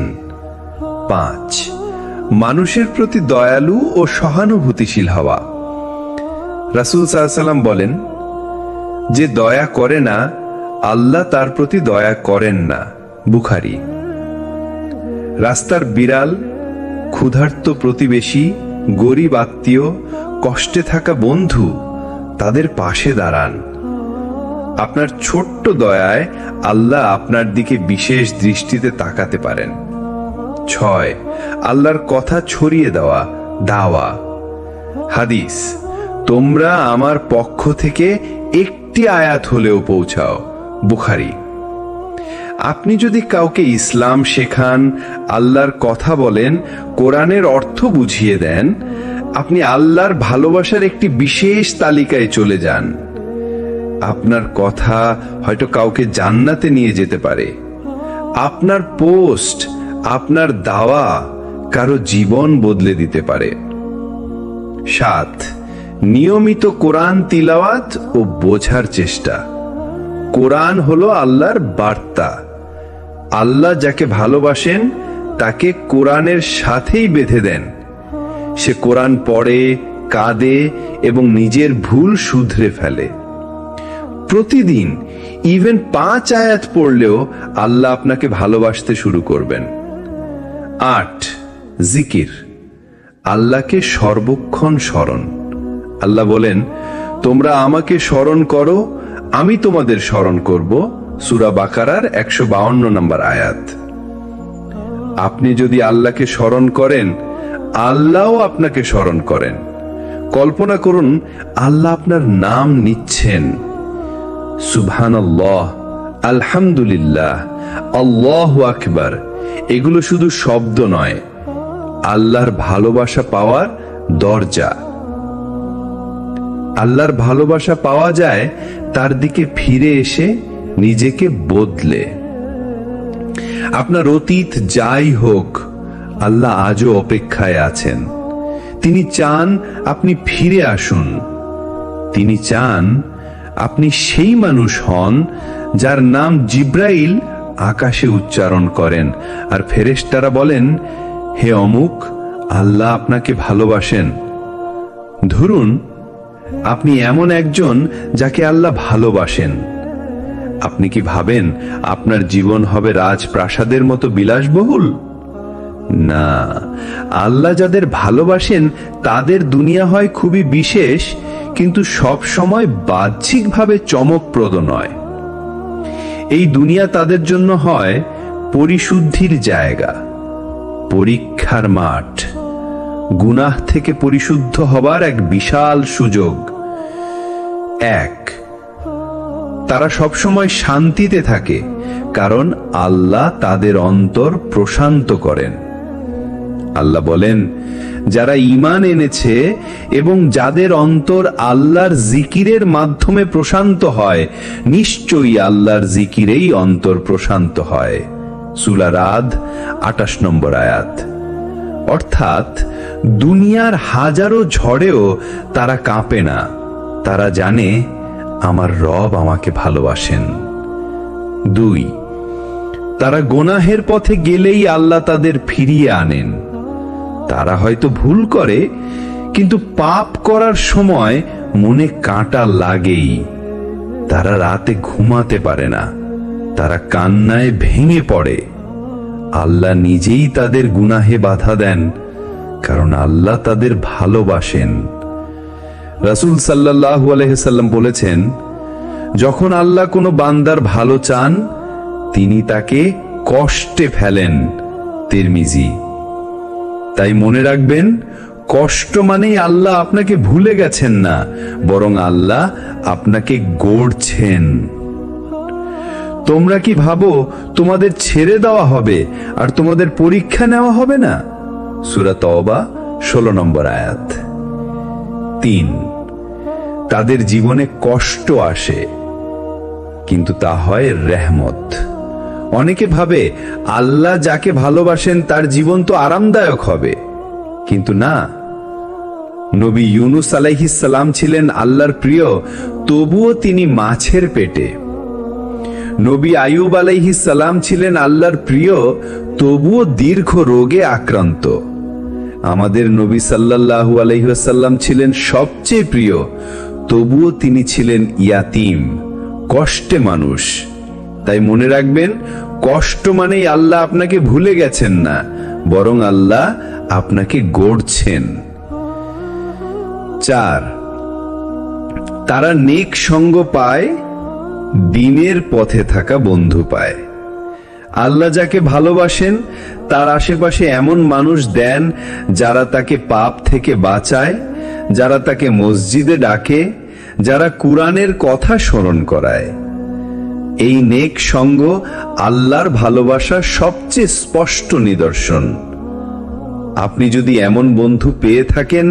5. মানুষের প্রতি দয়ালু ও সহানুভূতিশীল হওয়া। রাসূল সাল্লাল্লাহু আলাইহি ওয়াসাল্লাম বলেন, যে দয়া করে না, আল্লাহ তার প্রতি দয়া করেন না। বুখারী। রাস্তার বিড়াল, ক্ষুধার্ত প্রতিবেশী, গরিব আত্মীয়, কষ্টে থাকা বন্ধু, তাদের পাশে দাঁড়ান। আপনার ছোট্ট দয়ায় আল্লাহ আপনার দিকে বিশেষ দৃষ্টিতে তাকাতে পারেন। 6. আল্লাহর কথা ছড়িয়ে দেওয়া, দাওয়া। হাদিস, তোমরা আমার পক্ষ থেকে একটি আয়াত হলেও পৌঁছাও। বুখারী। আপনি যদি কাউকে ইসলাম শেখান, আল্লাহর কথা বলেন, কোরআনের অর্থ বুঝিয়ে দেন, আপনি আল্লাহর ভালোবাসার একটি বিশেষ তালিকায় চলে যান। আপনার কথা হয়তো কাউকে জান্নাতে নিয়ে যেতে পারে। আপনার পোস্ট, আপনার দাওয়া কারো জীবন বদলে দিতে পারে। 7. নিয়মিত কোরআন তিলাওয়াত ও বোঝার চেষ্টা। কোরআন হলো আল্লাহর বার্তা। আল্লাহ যাকে ভালোবাসেন তাকে কোরআনের সাথেই বেঁধে দেন। সে কোরআন পড়ে, কাঁদে এবং নিজের ভুল শুধরে ফেলে। প্রতিদিন ইভেন 5 আয়াত পড়লেও আল্লাহ আপনাকে ভালোবাসতে শুরু করবেন। 8. জিকির। আল্লাহকে সর্বক্ষণ স্মরণ। আল্লাহ বলেন, তোমরা আমাকে স্মরণ করো, আমি তোমাদের স্মরণ করব। সূরা বাকারার 152 নম্বর আয়াত। আপনি যদি আল্লাহকে স্মরণ করেন, আল্লাহও আপনাকে স্মরণ করেন। কল্পনা করুন আল্লাহ আপনার নাম নিচ্ছেন। সুবহানাল্লাহ, আলহামদুলিল্লাহ, আল্লাহু আকবার, এগুলো শুধু শব্দ নয়, আল্লাহর ভালোবাসা পাওয়ার দরজা। আল্লাহর ভালোবাসা পাওয়া যায় তার দিকে ফিরে এসে নিজেকে বদলে। আপনার অতীত যাই হোক, আল্লাহ আজও অপেক্ষায় আছেন। তিনি চান আপনি ফিরে আসুন। তিনি চান আপনি সেই মানুষ হন যার নাম জিব্রাইল আকাশে উচ্চারণ করেন আর ফেরেশতারা বলেন, হে অমুক, আল্লাহ আপনাকে ভালোবাসেন। ধরুন আপনি এমন একজন যাকে আল্লাহ ভালোবাসেন। আপনি কি ভাবেন আপনার জীবন হবে রাজপ্রাসাদের মতো বিলাসবহুল? না, আল্লাহ যাদের ভালোবাসেন তাদের দুনিয়া হয় খুবই বিশেষ, কিন্তু সব সময় বাহ্যিকভাবে চমকপ্রদ নয়। এই দুনিয়া তাদের জন্য হয় পরিশুদ্ধির জায়গা, পরীক্ষার মাঠ, গুনাহ থেকে পরিশুদ্ধ হবার এক বিশাল সুযোগ। 1. তারা সবসময় শান্তিতে থাকে, কারণ আল্লাহ তাদের অন্তর প্রশান্ত করেন। আল্লাহ বলেন, যারা ঈমান এনেছে এবং যাদের অন্তর আল্লাহর জিকিরের মাধ্যমে প্রশান্ত হয়, নিশ্চয়ই আল্লাহর জিকিরেই অন্তর প্রশান্ত হয়। সূরা রাদ 28 নম্বর আয়াত। অর্থাৎ দুনিয়ার হাজারো ঝড়েও তারা কাঁপে না। তারা জানে আমার রব আমাকে ভালোবাসেন। 2. তারা গুনাহের পথে গেলেই আল্লাহ তাদের ফিরিয়ে আনেন। তারা হয়তো ভুল করে, কিন্তু পাপ করার সময় মনে কাঁটা লাগেই। তারা রাতে ঘুমাতে পারে না, তারা কান্নায় ভেঙে পড়ে। আল্লাহ নিজেই তাদের গুনাহে বাধা দেন, কারণ আল্লাহ তাদের ভালোবাসেন। রাসূল সাল্লাল্লাহু আলাইহি সাল্লাম বলেছেন, যখন আল্লাহ কোনো বান্দার ভালো চান তিনি তাকে কষ্টে ফেলেন। তিরমিজি। তাই মনে রাখবেন, কষ্ট মানেই আল্লাহ আপনাকে ভুলে গেছেন না, বরং আল্লাহ আপনাকে গড়ছেন। তোমরা কি ভাবো তোমাদের ছেড়ে দেওয়া হবে আর তোমাদের পরীক্ষা নেওয়া হবে না? সূরা তওবা 16 নম্বর আয়াত। 3, তাদের জীবনে কষ্ট আসে, কিন্তু তা হয় রহমত। অনেকে ভাবে আল্লাহ যাকে ভালোবাসেন তার জীবন তো আরামদায়ক হবে, কিন্তু না। নবী ইউনুস আলাইহিস সালাম ছিলেন আল্লাহর প্রিয়, তবুও তিনি মাছের পেটে। নবী আইয়ুব আলাইহিস সালাম ছিলেন আল্লাহর প্রিয়, তবুও দীর্ঘ রোগে আক্রান্ত। আমাদের নবী সাল্লাল্লাহু আলাইহি ওয়াসাল্লাম ছিলেন সবচেয়ে প্রিয়, তবুও তিনি ছিলেন ইয়াতীম, কষ্টে মানুষ। তাই মনে রাখবেন, কষ্ট মানেই আল্লাহ আপনাকে ভুলে গেছেন না, বরং আল্লাহ আপনাকে গড়ছেন। 4, তারা নেক সঙ্গ পায়, দিনের পথে থাকা বন্ধু পায়। আল্লাহ যাকে ভালোবাসেন তার আশেপাশে এমন মানুষ দেন যারা তাকে পাপ থেকে বাঁচায়, যারা তাকে মসজিদে ডাকে, যারা কুরআনের কথা স্মরণ করায়। এই নেক সঙ্গ আল্লাহর ভালোবাসার সবচেয়ে স্পষ্ট নিদর্শন। আপনি যদি এমন বন্ধু পেয়ে থাকেন,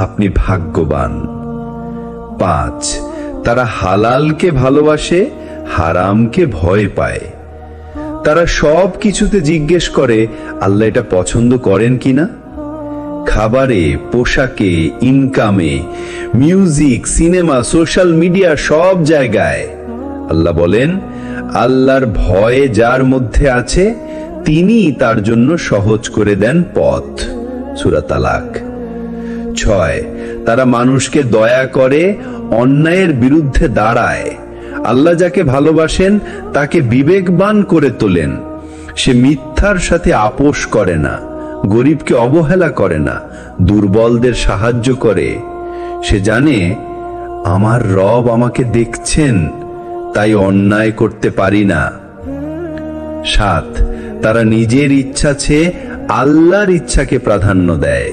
আপনি ভাগ্যবান। 5, তারা হালালকে ভালোবাসে, হারামকে ভয় পায়। তারা সব কিছুতে জিজ্ঞেস করে আল্লাহ এটা পছন্দ করেন কিনা। খাবারে, পোশাকে, ইনকামে, মিউজিক, সিনেমা, সোশ্যাল মিডিয়া, সব জায়গায়। আল্লাহ বলেন, আল্লাহর ভয় যার মধ্যে আছে তিনি তার জন্য সহজ করে দেন পথ। সূরা তালাক। 6, তারা মানুষকে দয়া করে, অন্যায়ের বিরুদ্ধে দাঁড়ায়। আল্লাহ যাকে ভালোবাসেন তাকে বিবেকবান করে তোলেন। সে মিথ্যার সাথে আপোষ করে না, গরিবকে অবহেলা করে না, দুর্বলদের সাহায্য করে। সে জানে আমার রব আমাকে দেখছেন, তাই অন্যায় করতে পারি না। 7, তারা নিজের ইচ্ছা চেয়ে আল্লাহর ইচ্ছাকে প্রাধান্য দেয়।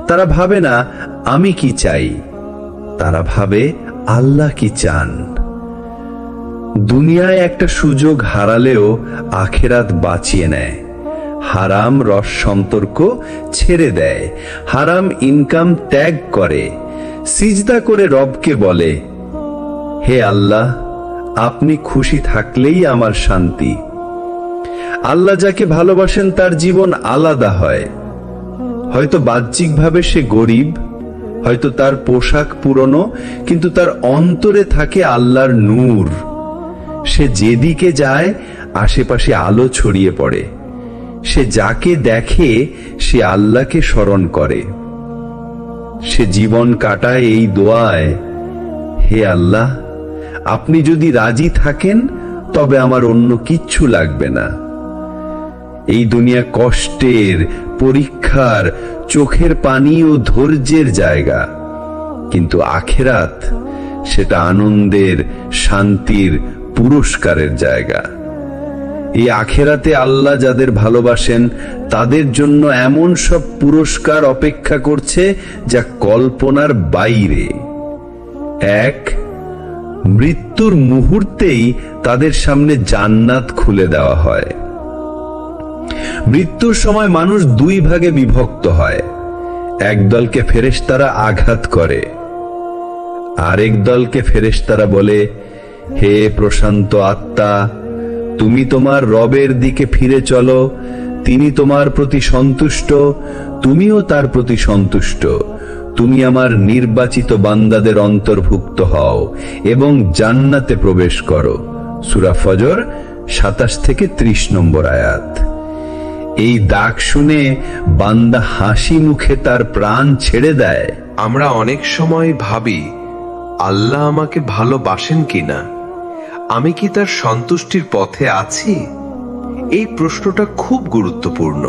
তারা ভাবে না আমি কি চাই, তারা ভাবে আল্লাহ কি চান। দুনিয়ায় একটা সুযোগ হারালেও আখিরাত বাঁচিয়ে নেয়। হারাম রস সম্পর্ক ছেড়ে দেয়, হারাম ইনকাম ত্যাগ করে, সিজদা করে রবকে বলে, হে আল্লাহ, আপনি খুশি থাকলেই আমার শান্তি। আল্লাহ যাকে ভালোবাসেন তার জীবন আলাদা হয়। হয়তো বাহ্যিকভাবে সে গরিব, হয়তো তার পোশাক পুরনো, কিন্তু তার অন্তরে থাকে আল্লাহর নূর। সে যেদিকে যায় আশেপাশে আলো ছড়িয়ে পড়ে। সে যাকে দেখে সে আল্লাহকে স্মরণ করে। সে জীবন কাটায় এই দোয়ায়, হে আল্লাহ, আপনি যদি রাজি থাকেন তবে আমার অন্য কিচ্ছু লাগবে না। এই দুনিয়া কষ্টের, পরীক্ষার, চোখের পানি ও ধৈর্যের জায়গা, কিন্তু আখিরাত সেটা আনন্দের, শান্তির, পুরস্কারের জায়গা। এই আখিরাতে আল্লাহ যাদের ভালোবাসেন তাদের জন্য এমন সব পুরস্কার অপেক্ষা করছে যা কল্পনার বাইরে। 1, মৃত্যুর মুহূর্তেই তাদের সামনে জান্নাত খুলে দেওয়া হয়। মৃত্যুর সময় মানুষ 2 ভাগে বিভক্ত হয়। এক দলকে ফেরেশতারা আঘাত করে, আরেক দলকে ফেরেশতারা বলে, হে প্রশান্ত আত্মা, তুমি তোমার রবের দিকে ফিরে চলো, তিনি তোমার প্রতি সন্তুষ্ট, তুমিও তার প্রতি সন্তুষ্ট। তুমি আমার নির্বাচিত বান্দাদের অন্তর্ভুক্ত হও এবং জান্নাতে প্রবেশ করো। সূরা ফজর 27 থেকে 30 নম্বর আয়াত। এই ডাক শুনে বান্দা হাসি মুখে তার প্রাণ ছেড়ে দেয়। আমরা অনেক সময় ভাবি আল্লাহ আমাকে ভালোবাসেন কিনা, আমি কি তার সন্তুষ্টির পথে আছি? এই প্রশ্নটা খুব গুরুত্বপূর্ণ,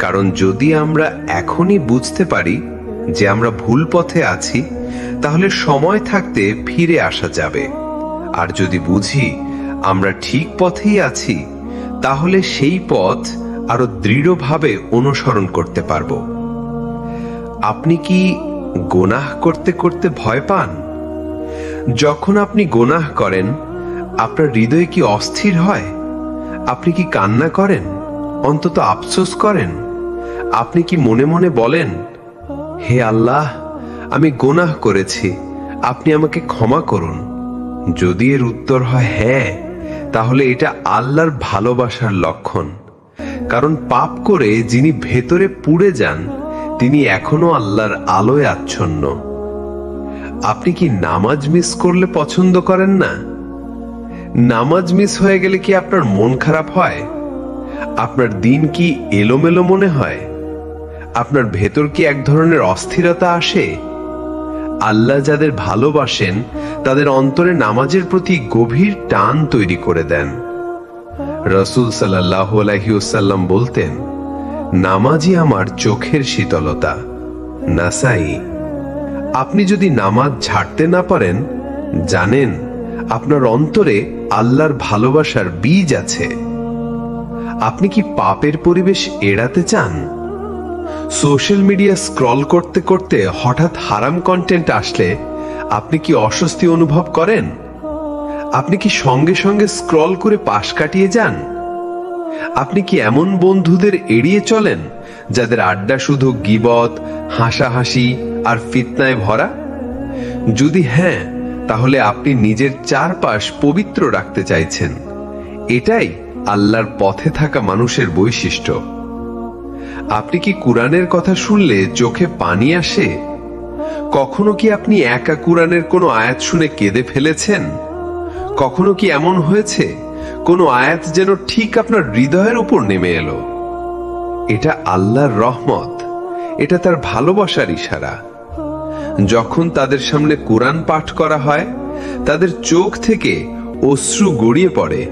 কারণ যদি আমরা এখনই বুঝতে পারি যে আমরা ভুল পথে আছি, তাহলে সময় থাকতে ফিরে আসা যাবে। আর যদি বুঝি আমরা ঠিক পথেই আছি, তাহলে সেই পথ আরো দৃঢ়ভাবে অনুসরণ করতে পারব। আপনি কি গুনাহ করতে করতে ভয় পান? যখন আপনি গুনাহ করেন, আপনার হৃদয়ে কি অস্থির হয়? আপনি কি কান্না করেন, অন্তত আফসোস করেন? আপনি কি মনে মনে বলেন, হে আল্লাহ, আমি গুনাহ করেছি, আপনি আমাকে ক্ষমা করুন? যদি এর উত্তর হয় হ্যাঁ, তাহলে এটা আল্লাহর ভালোবাসার লক্ষণ। কারণ পাপ করে যিনি ভেতরে পুড়ে যান, তিনি এখনো আল্লাহর আলোয় আচ্ছন্ন। আপনি কি নামাজ মিস করলে পছন্দ করেন না? নামাজ মিস হয়ে গেলে কি আপনার মন খারাপ হয়? আপনার দিন কি এলোমেলো মনে হয়? আপনার ভেতর কি এক ধরনের অস্থিরতা আসে? আল্লাহ যাদের ভালোবাসেন, তাদের অন্তরে নামাজের প্রতি গভীর টান তৈরি করে দেন। রাসূল সাল্লাল্লাহু আলাইহি ওয়াসাল্লাম বলতেন, নামাজই আমার চোখের শীতলতা। নাসাই। আপনি যদি নামাজ ছাড়তে না পারেন, জানেন আপনার অন্তরে আল্লাহর ভালোবাসার বীজ আছে। আপনি কি পাপের পরিবেশ এড়াতে চান? সোশ্যাল মিডিয়া স্ক্রল করতে করতে হঠাৎ হারাম কন্টেন্ট আসলে আপনি কি অস্বস্তি অনুভব করেন? আপনি কি সঙ্গে সঙ্গে স্ক্রল করে পাশ কাটিয়ে যান? আপনি কি এমন বন্ধুদের এড়িয়ে চলেন যাদের আড্ডা শুধু গীবত, হাসাহাসি আর ফিতনায় ভরা? যদি হ্যাঁ, তাহলে আপনি নিজের চারপাশ পবিত্র রাখতে চাইছেন। এটাই আল্লাহর পথে থাকা মানুষের বৈশিষ্ট্য। আপনি কি কুরআনের কথা শুনলে চোখে পানি আসে? কখনো কি আপনি একা কুরআনের কোনো আয়াত শুনে কেঁদে ফেলেছেন? কখনো কি এমন হয়েছে কোনো আয়াত যেন ঠিক আপনার হৃদয়ের উপর নেমে এলো? এটা আল্লাহর রহমত, এটা তার ভালোবাসার ইশারা। যখন তাদের সামনে কুরআন পাঠ করা হয়, তাদের চোখ থেকে অশ্রু গড়িয়ে পড়ে।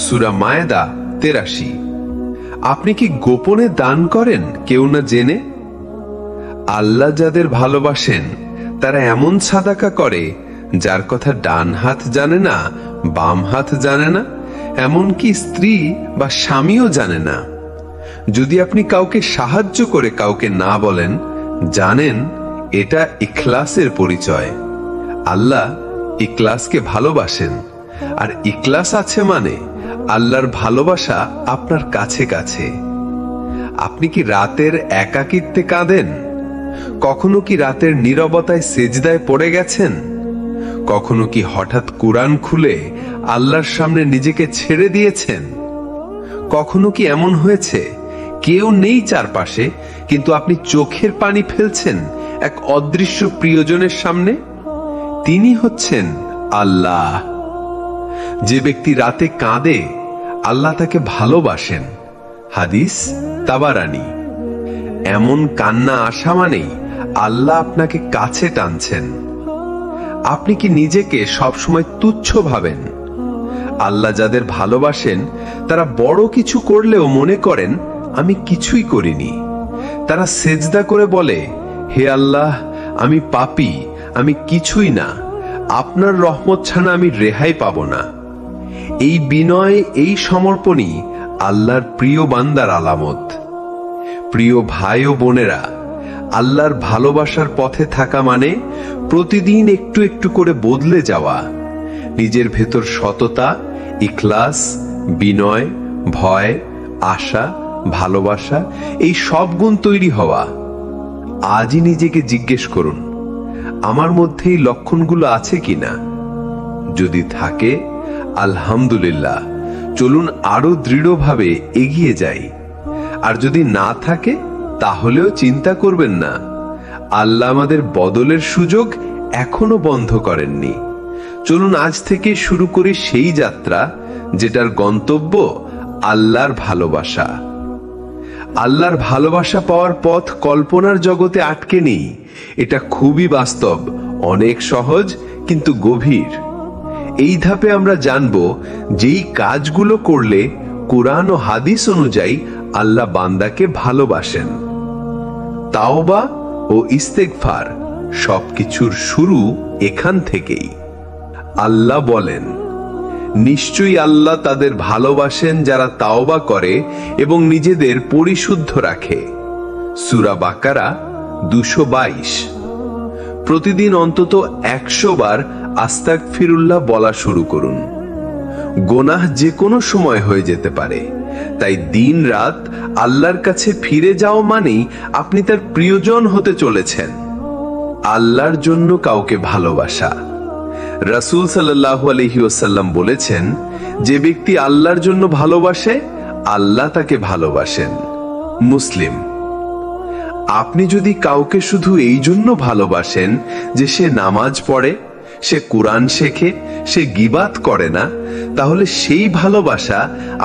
সূরা মায়েদা ৮৩। আপনি কি গোপনে দান করেন কেউ না জেনে? আল্লাহ যাদের ভালোবাসেন, তারা এমন সাদাকা করে যার কথা ডান হাত জানে না, বাম হাত জানে না, এমনকি স্ত্রী বা স্বামীও জানে না। যদি আপনি কাউকে সাহায্য করে কাউকে না বলেন, জানেন এটা ইখলাসের পরিচয়। আল্লাহ ইখলাসকে ভালোবাসেন, আর ইখলাস আছে মানে আল্লাহর ভালোবাসা আপনার কাছে কাছে। আপনি কি রাতের একাকিত্বে কাঁদেন? কখনো কি রাতের নীরবতায় সেজদায় পড়ে গেছেন? কখনো কি হঠাৎ কুরআন খুলে আল্লাহর সামনে নিজেকে ছেড়ে দিয়েছেন? কখনো কি এমন হয়েছে কেউ নেই চারপাশে, কিন্তু আপনি চোখের পানি ফেলছেন এক অদৃশ্য প্রিয়জনের সামনে? তিনি হচ্ছেন আল্লাহ। যে ব্যক্তি রাতে কাঁদে, আল্লাহ তাকে ভালোবাসেন। হাদিস তাবারানী। এমন কান্না আসা মানেই আল্লাহ আপনাকে কাছে টানছেন। আপনি কি নিজেকে সবসময় তুচ্ছ ভাবেন? আল্লাহ যাদের ভালোবাসেন, তারা বড় কিছু করলেও মনে করেন আমি কিছুই করিনি। তারা সেজদা করে বলে, হে আল্লাহ, আমি পাপী, আমি কিছুই না, আপনার রহমত ছাড়া আমি রেহাই পাব না। এই বিনয়, এই সমর্পণই আল্লাহর প্রিয় বান্দার আলামত। প্রিয় ভাই ও বোনেরা, আল্লাহর ভালোবাসার পথে থাকা মানে প্রতিদিন একটু একটু করে বদলে যাওয়া। নিজের ভেতর সততা, ইখলাস, বিনয়, ভয়, আশা, ভালোবাসা, এই সব গুণ তৈরি হওয়া। আজই নিজেকে জিজ্ঞেস করুন, আমার মধ্যে এই লক্ষণগুলো আছে কিনা? যদি থাকে, আলহামদুলিল্লাহ, চলুন আরো দৃঢ়ভাবে এগিয়ে যাই। আর যদি না থাকে, তাহলেও চিন্তা করবেন না। আল্লাহ আমাদের বদলের সুযোগ এখনো বন্ধ করেননি। চলুন আজ থেকে শুরু করি সেই যাত্রা যেটার গন্তব্য আল্লাহর ভালোবাসা। আল্লাহর ভালোবাসা পাওয়ার পথ কল্পনার জগতে আটকে নেই। এটা খুবই বাস্তব, অনেক সহজ কিন্তু গভীর। এই ধাপে আমরা জানব যেই কাজগুলো করলে কুরআন ও হাদিস অনুযায়ী আল্লাহ বান্দাকে ভালোবাসেন। তাওবা ও ইস্তেগফার সবকিছুর শুরু এখান থেকেই। আল্লাহ বলেন, নিশ্চয়ই আল্লাহ তাদের ভালোবাসেন যারা তাওবা করে এবং নিজেদের পরিশুদ্ধ রাখে। সূরা বাকারা 222। প্রতিদিন অন্তত 100 বার আস্তাগফিরুল্লাহ বলা শুরু করুন। গোনাহ যে কোনো সময় হয়ে যেতে পারে, তাই দিন রাত আল্লাহর কাছে ফিরে যাও মানেই আপনি তার প্রিয়জন হতে চলেছেন। আল্লাহর জন্য কাউকে ভালোবাসা। রাসূল সাল্লাল্লাহু আলাইহি ওয়াসাল্লাম বলেছেন, যে ব্যক্তি আল্লাহর জন্য ভালোবাসে আল্লাহ তাকে ভালোবাসেন। মুসলিম। আপনি যদি কাউকে শুধু এই জন্য ভালোবাসেন যে সে নামাজ পড়ে, সে কুরআন শেখে, সে গীবাত করে না, তাহলে সেই ভালোবাসা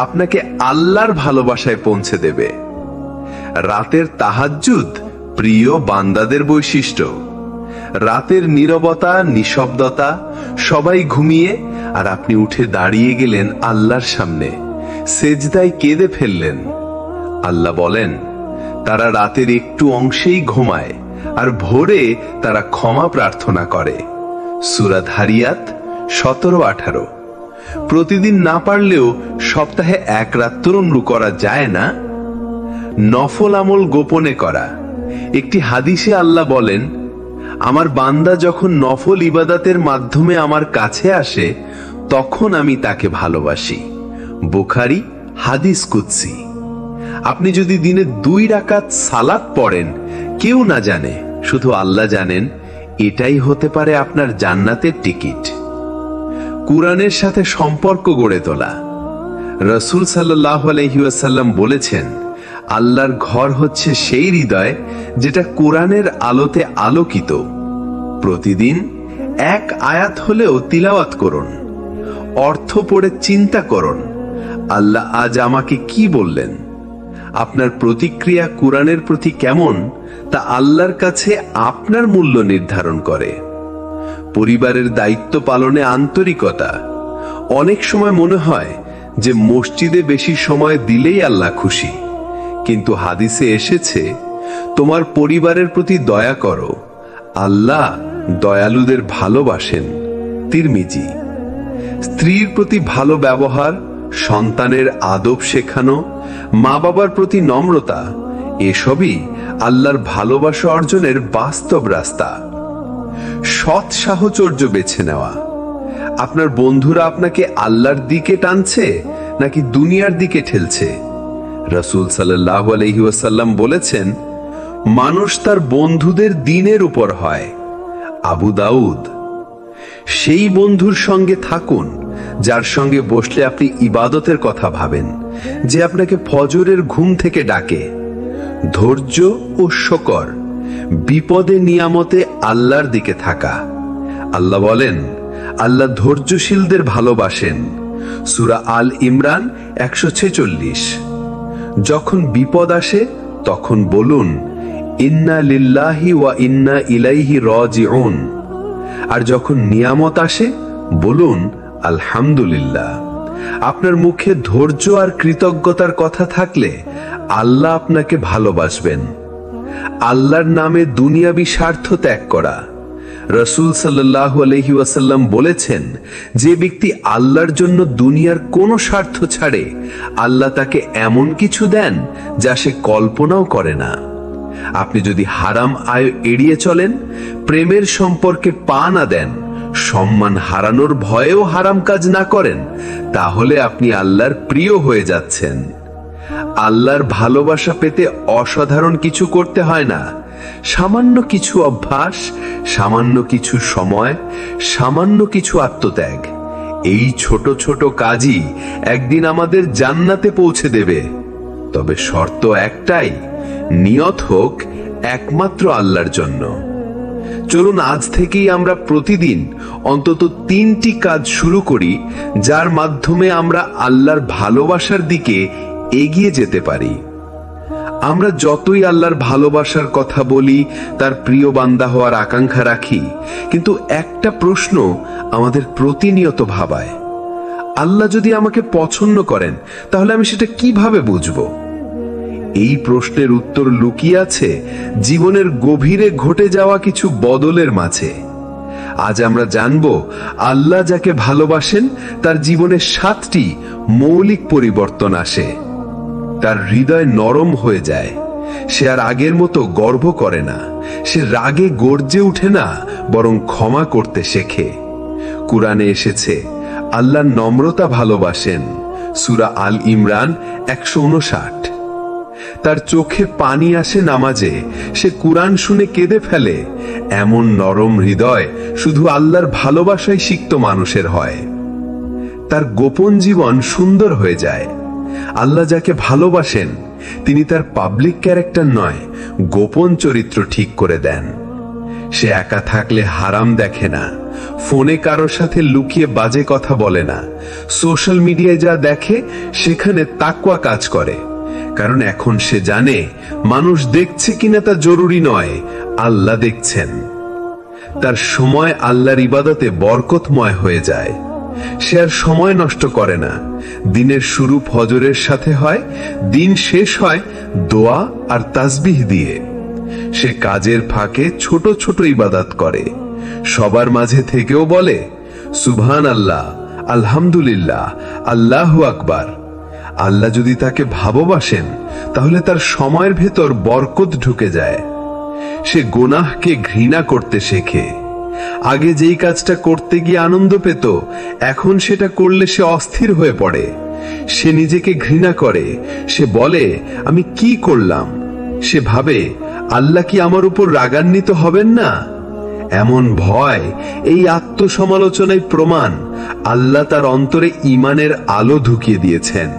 আপনাকে আল্লাহর ভালোবাসায় পৌঁছে দেবে। রাতের তাহাজ্জুদ প্রিয় বান্দাদের বৈশিষ্ট্য। রাতের নীরবতা, নিঃশব্দতা, সবাই ঘুমিয়ে আর আপনি উঠে দাঁড়িয়ে গেলেন আল্লাহর সামনে, সেজদায় কেঁদে ফেললেন। আল্লাহ বলেন, তারা রাতের একটু অংশেই ঘুমায় আর ভোরে তারা ক্ষমা প্রার্থনা করে। সূরা যারিয়াত 17-18। প্রতিদিন না পারলেও সপ্তাহে এক রাত তরুণ করা যায় না? নফল আমল গোপনে করা। একটি হাদিসে আল্লাহ বলেন, আমার বান্দা যখন নফল ইবাদতের মাধ্যমে আমার কাছে আসে তখন আমি তাকে ভালোবাসি। বুখারী হাদিস কুদসি। আপনি যদি দিনে 2 রাকাত সালাত পড়েন, কেউ না জানে, শুধু আল্লাহ জানেন, এটাই হতে পারে আপনার জান্নাতের টিকিট। কুরআনের সাথে সম্পর্ক গড়ে তোলা। রাসূল সাল্লাল্লাহু আলাইহি ওয়াসাল্লাম বলেছেন, আল্লাহর ঘর হচ্ছে সেই হৃদয় যেটা কুরআনের আলোতে আলোকিত। প্রতিদিন 1 আয়াত হলেও তিলাওয়াত করুন। অর্থ পড়ে চিন্তা করুন, আল্লাহ আজ আমাকে কি বললেন। আপনার প্রতিক্রিয়া কুরআনের প্রতি কেমন তা আল্লাহর কাছে আপনার মূল্য নির্ধারণ করে। পরিবারের দায়িত্ব পালনে আন্তরিকতা। অনেক সময় মনে হয় যে মসজিদে বেশি সময় দিলেই আল্লাহ খুশি, কিন্তু হাদিসে এসেছে, তোমার পরিবারের প্রতি দয়া করো, আল্লাহ দয়ালুদের ভালোবাসেন। তিরমিজি। স্ত্রীর প্রতি ভালো ব্যবহার, সন্তানের আদব শেখানো, মা বাবার প্রতি নম্রতা, এসবই আল্লাহর ভালোবাসা অর্জনের বাস্তব রাস্তা। সৎ সাহচর্য বেছে নেওয়া। আপনার বন্ধুরা আপনাকে আল্লাহর দিকে টানছে নাকি দুনিয়ার দিকে ঠেলছে? রাসূল সাল্লাল্লাহু আলাইহি ওয়াসাল্লাম বলেছেন, মানুষ তার বন্ধুদের দ্বীনের উপর হয়। আবু দাউদ। সেই বন্ধুর সঙ্গে থাকুন যার সঙ্গে বসলে আপনি ইবাদতের কথা ভাবেন, যে আপনাকে ফজরের ঘুম থেকে ডাকে। ধৈর্য ও শকর। বিপদে নিয়ামতে আল্লাহর দিকে থাকা। আল্লাহ বলেন, আল্লাহ ধৈর্যশীলদের ভালোবাসেন। সূরা আল ইমরান 146। যখন বিপদ আসে তখন বলুন, ইন্না লিল্লাহি ওয়া ইন্না ইলাইহি রাজিউন। আর যখন নিয়ামত আসে বলুন, আলহামদুলিল্লাহ। আপনার মুখে ধৈর্য আর কৃতজ্ঞতার কথা থাকলে আল্লাহ আপনাকে ভালোবাসবেন। আল্লাহর নামে দুনিয়াবি স্বার্থ ত্যাগ করা। রাসূল সাল্লাল্লাহু আলাইহি ওয়াসাল্লাম বলেছেন, যে ব্যক্তি আল্লাহর জন্য দুনিয়ার কোনো স্বার্থ ছাড়ে, আল্লাহ তাকে এমন কিছু দেন যা সে কল্পনাও করে না। আপনি যদি হারাম আয় এড়িয়ে চলেন, প্রেমের সম্পর্কে পা না দেন, সম্মান হারানোর ভয়েও হারাম কাজ না করেন, তাহলে আপনি আল্লাহর প্রিয় হয়ে যাচ্ছেন। আল্লাহর ভালোবাসা পেতে অসাধারণ কিছু করতে হয় না। সামান্য কিছু অভ্যাস, সামান্য কিছু সময়, সামান্য কিছু আত্মত্যাগ, এই ছোট ছোট কাজই একদিন আমাদের জান্নাতে পৌঁছে দেবে। তবে শর্ত একটাই, নিয়ত হোক একমাত্র আল্লাহর জন্য। চলুন আজ থেকেই আমরা প্রতিদিন অন্তত 3টি কাজ শুরু করি, যার মাধ্যমে আমরা আল্লাহর ভালোবাসার দিকে এগিয়ে যেতে পারি। আমরা যতই আল্লাহর ভালোবাসার কথা বলি, তার প্রিয় বান্দা হওয়ার আকাঙ্ক্ষা রাখি, কিন্তু একটা প্রশ্ন আমাদের প্রতিনিয়ত ভাবায়, আল্লাহ যদি আমাকে পছন্দ করেন তাহলে আমি সেটা কিভাবে বুঝবো? এই প্রশ্নের উত্তর লুকিয়ে আছে জীবনের গভীরে ঘটে যাওয়া কিছু বদলের মাঝে। আজ আমরা জানব আল্লাহ যাকে ভালোবাসেন তার জীবনে 7টি মৌলিক পরিবর্তন আসে। তার হৃদয় নরম হয়ে যায়, সে আর আগের মতো গর্ব করে না, সে রাগে গর্জে উঠে না, বরং ক্ষমা করতে শেখে। কুরআনে এসেছে আল্লাহ নম্রতা ভালোবাসেন, সূরা আল ইমরান 159। তার চোখে পানি আসে নামাজে, সে কুরআন শুনে কেঁদে ফেলে। এমন নরম হৃদয় শুধু আল্লাহর ভালোবাসায় সিক্ত মানুষের হয়। তার গোপন জীবন সুন্দর হয়ে যায়। আল্লাহ যাকে ভালোবাসেন তিনি তার পাবলিক ক্যারেক্টার নয়, গোপন চরিত্র ঠিক করে দেন। সে একা থাকলে হারাম দেখে না, ফোনে কারোর সাথে লুকিয়ে বাজে কথা বলে না, সোশ্যাল মিডিয়ায় যা দেখে সেখানে তাকওয়া কাজ করে। কারণ এখন সে জানে মানুষ দেখছে কিনা তা জরুরি নয়, আল্লাহ দেখছেন। তার সময় আল্লাহর ইবাদতে বরকতময় হয়ে যায়। সে আর সময় নষ্ট করে না। দিনের শুরু ফজরের সাথে হয়, দিন শেষ হয় দোয়া আর তাসবিহ দিয়ে। সে কাজের ফাঁকে ছোট ছোট ইবাদত করে, সবার মাঝে থেকেও বলে সুবহানাল্লাহ, আলহামদুলিল্লাহ, আল্লাহু আকবার। আল্লাহ যদি তাকে ভালোবাসেন তাহলে তার সময়ের ভেতর বরকত ঢুকে যায়। সে গুনাহকে ঘৃণা করতে শেখে। আগে যেই কাজটা করতে গিয়ে আনন্দ পেত, এখন সেটা করলে সে অস্থির হয়ে পড়ে। সে নিজেকে ঘৃণা করে, সে বলে আমি কি করলাম। সে ভাবে আল্লাহ কি আমার উপর রাগান্বিত হবেন না। এমন ভয়, এই আত্মসমালোচনায় প্রমাণ আল্লাহ তার অন্তরে ঈমানের আলো ঢুকিয়ে দিয়েছেন।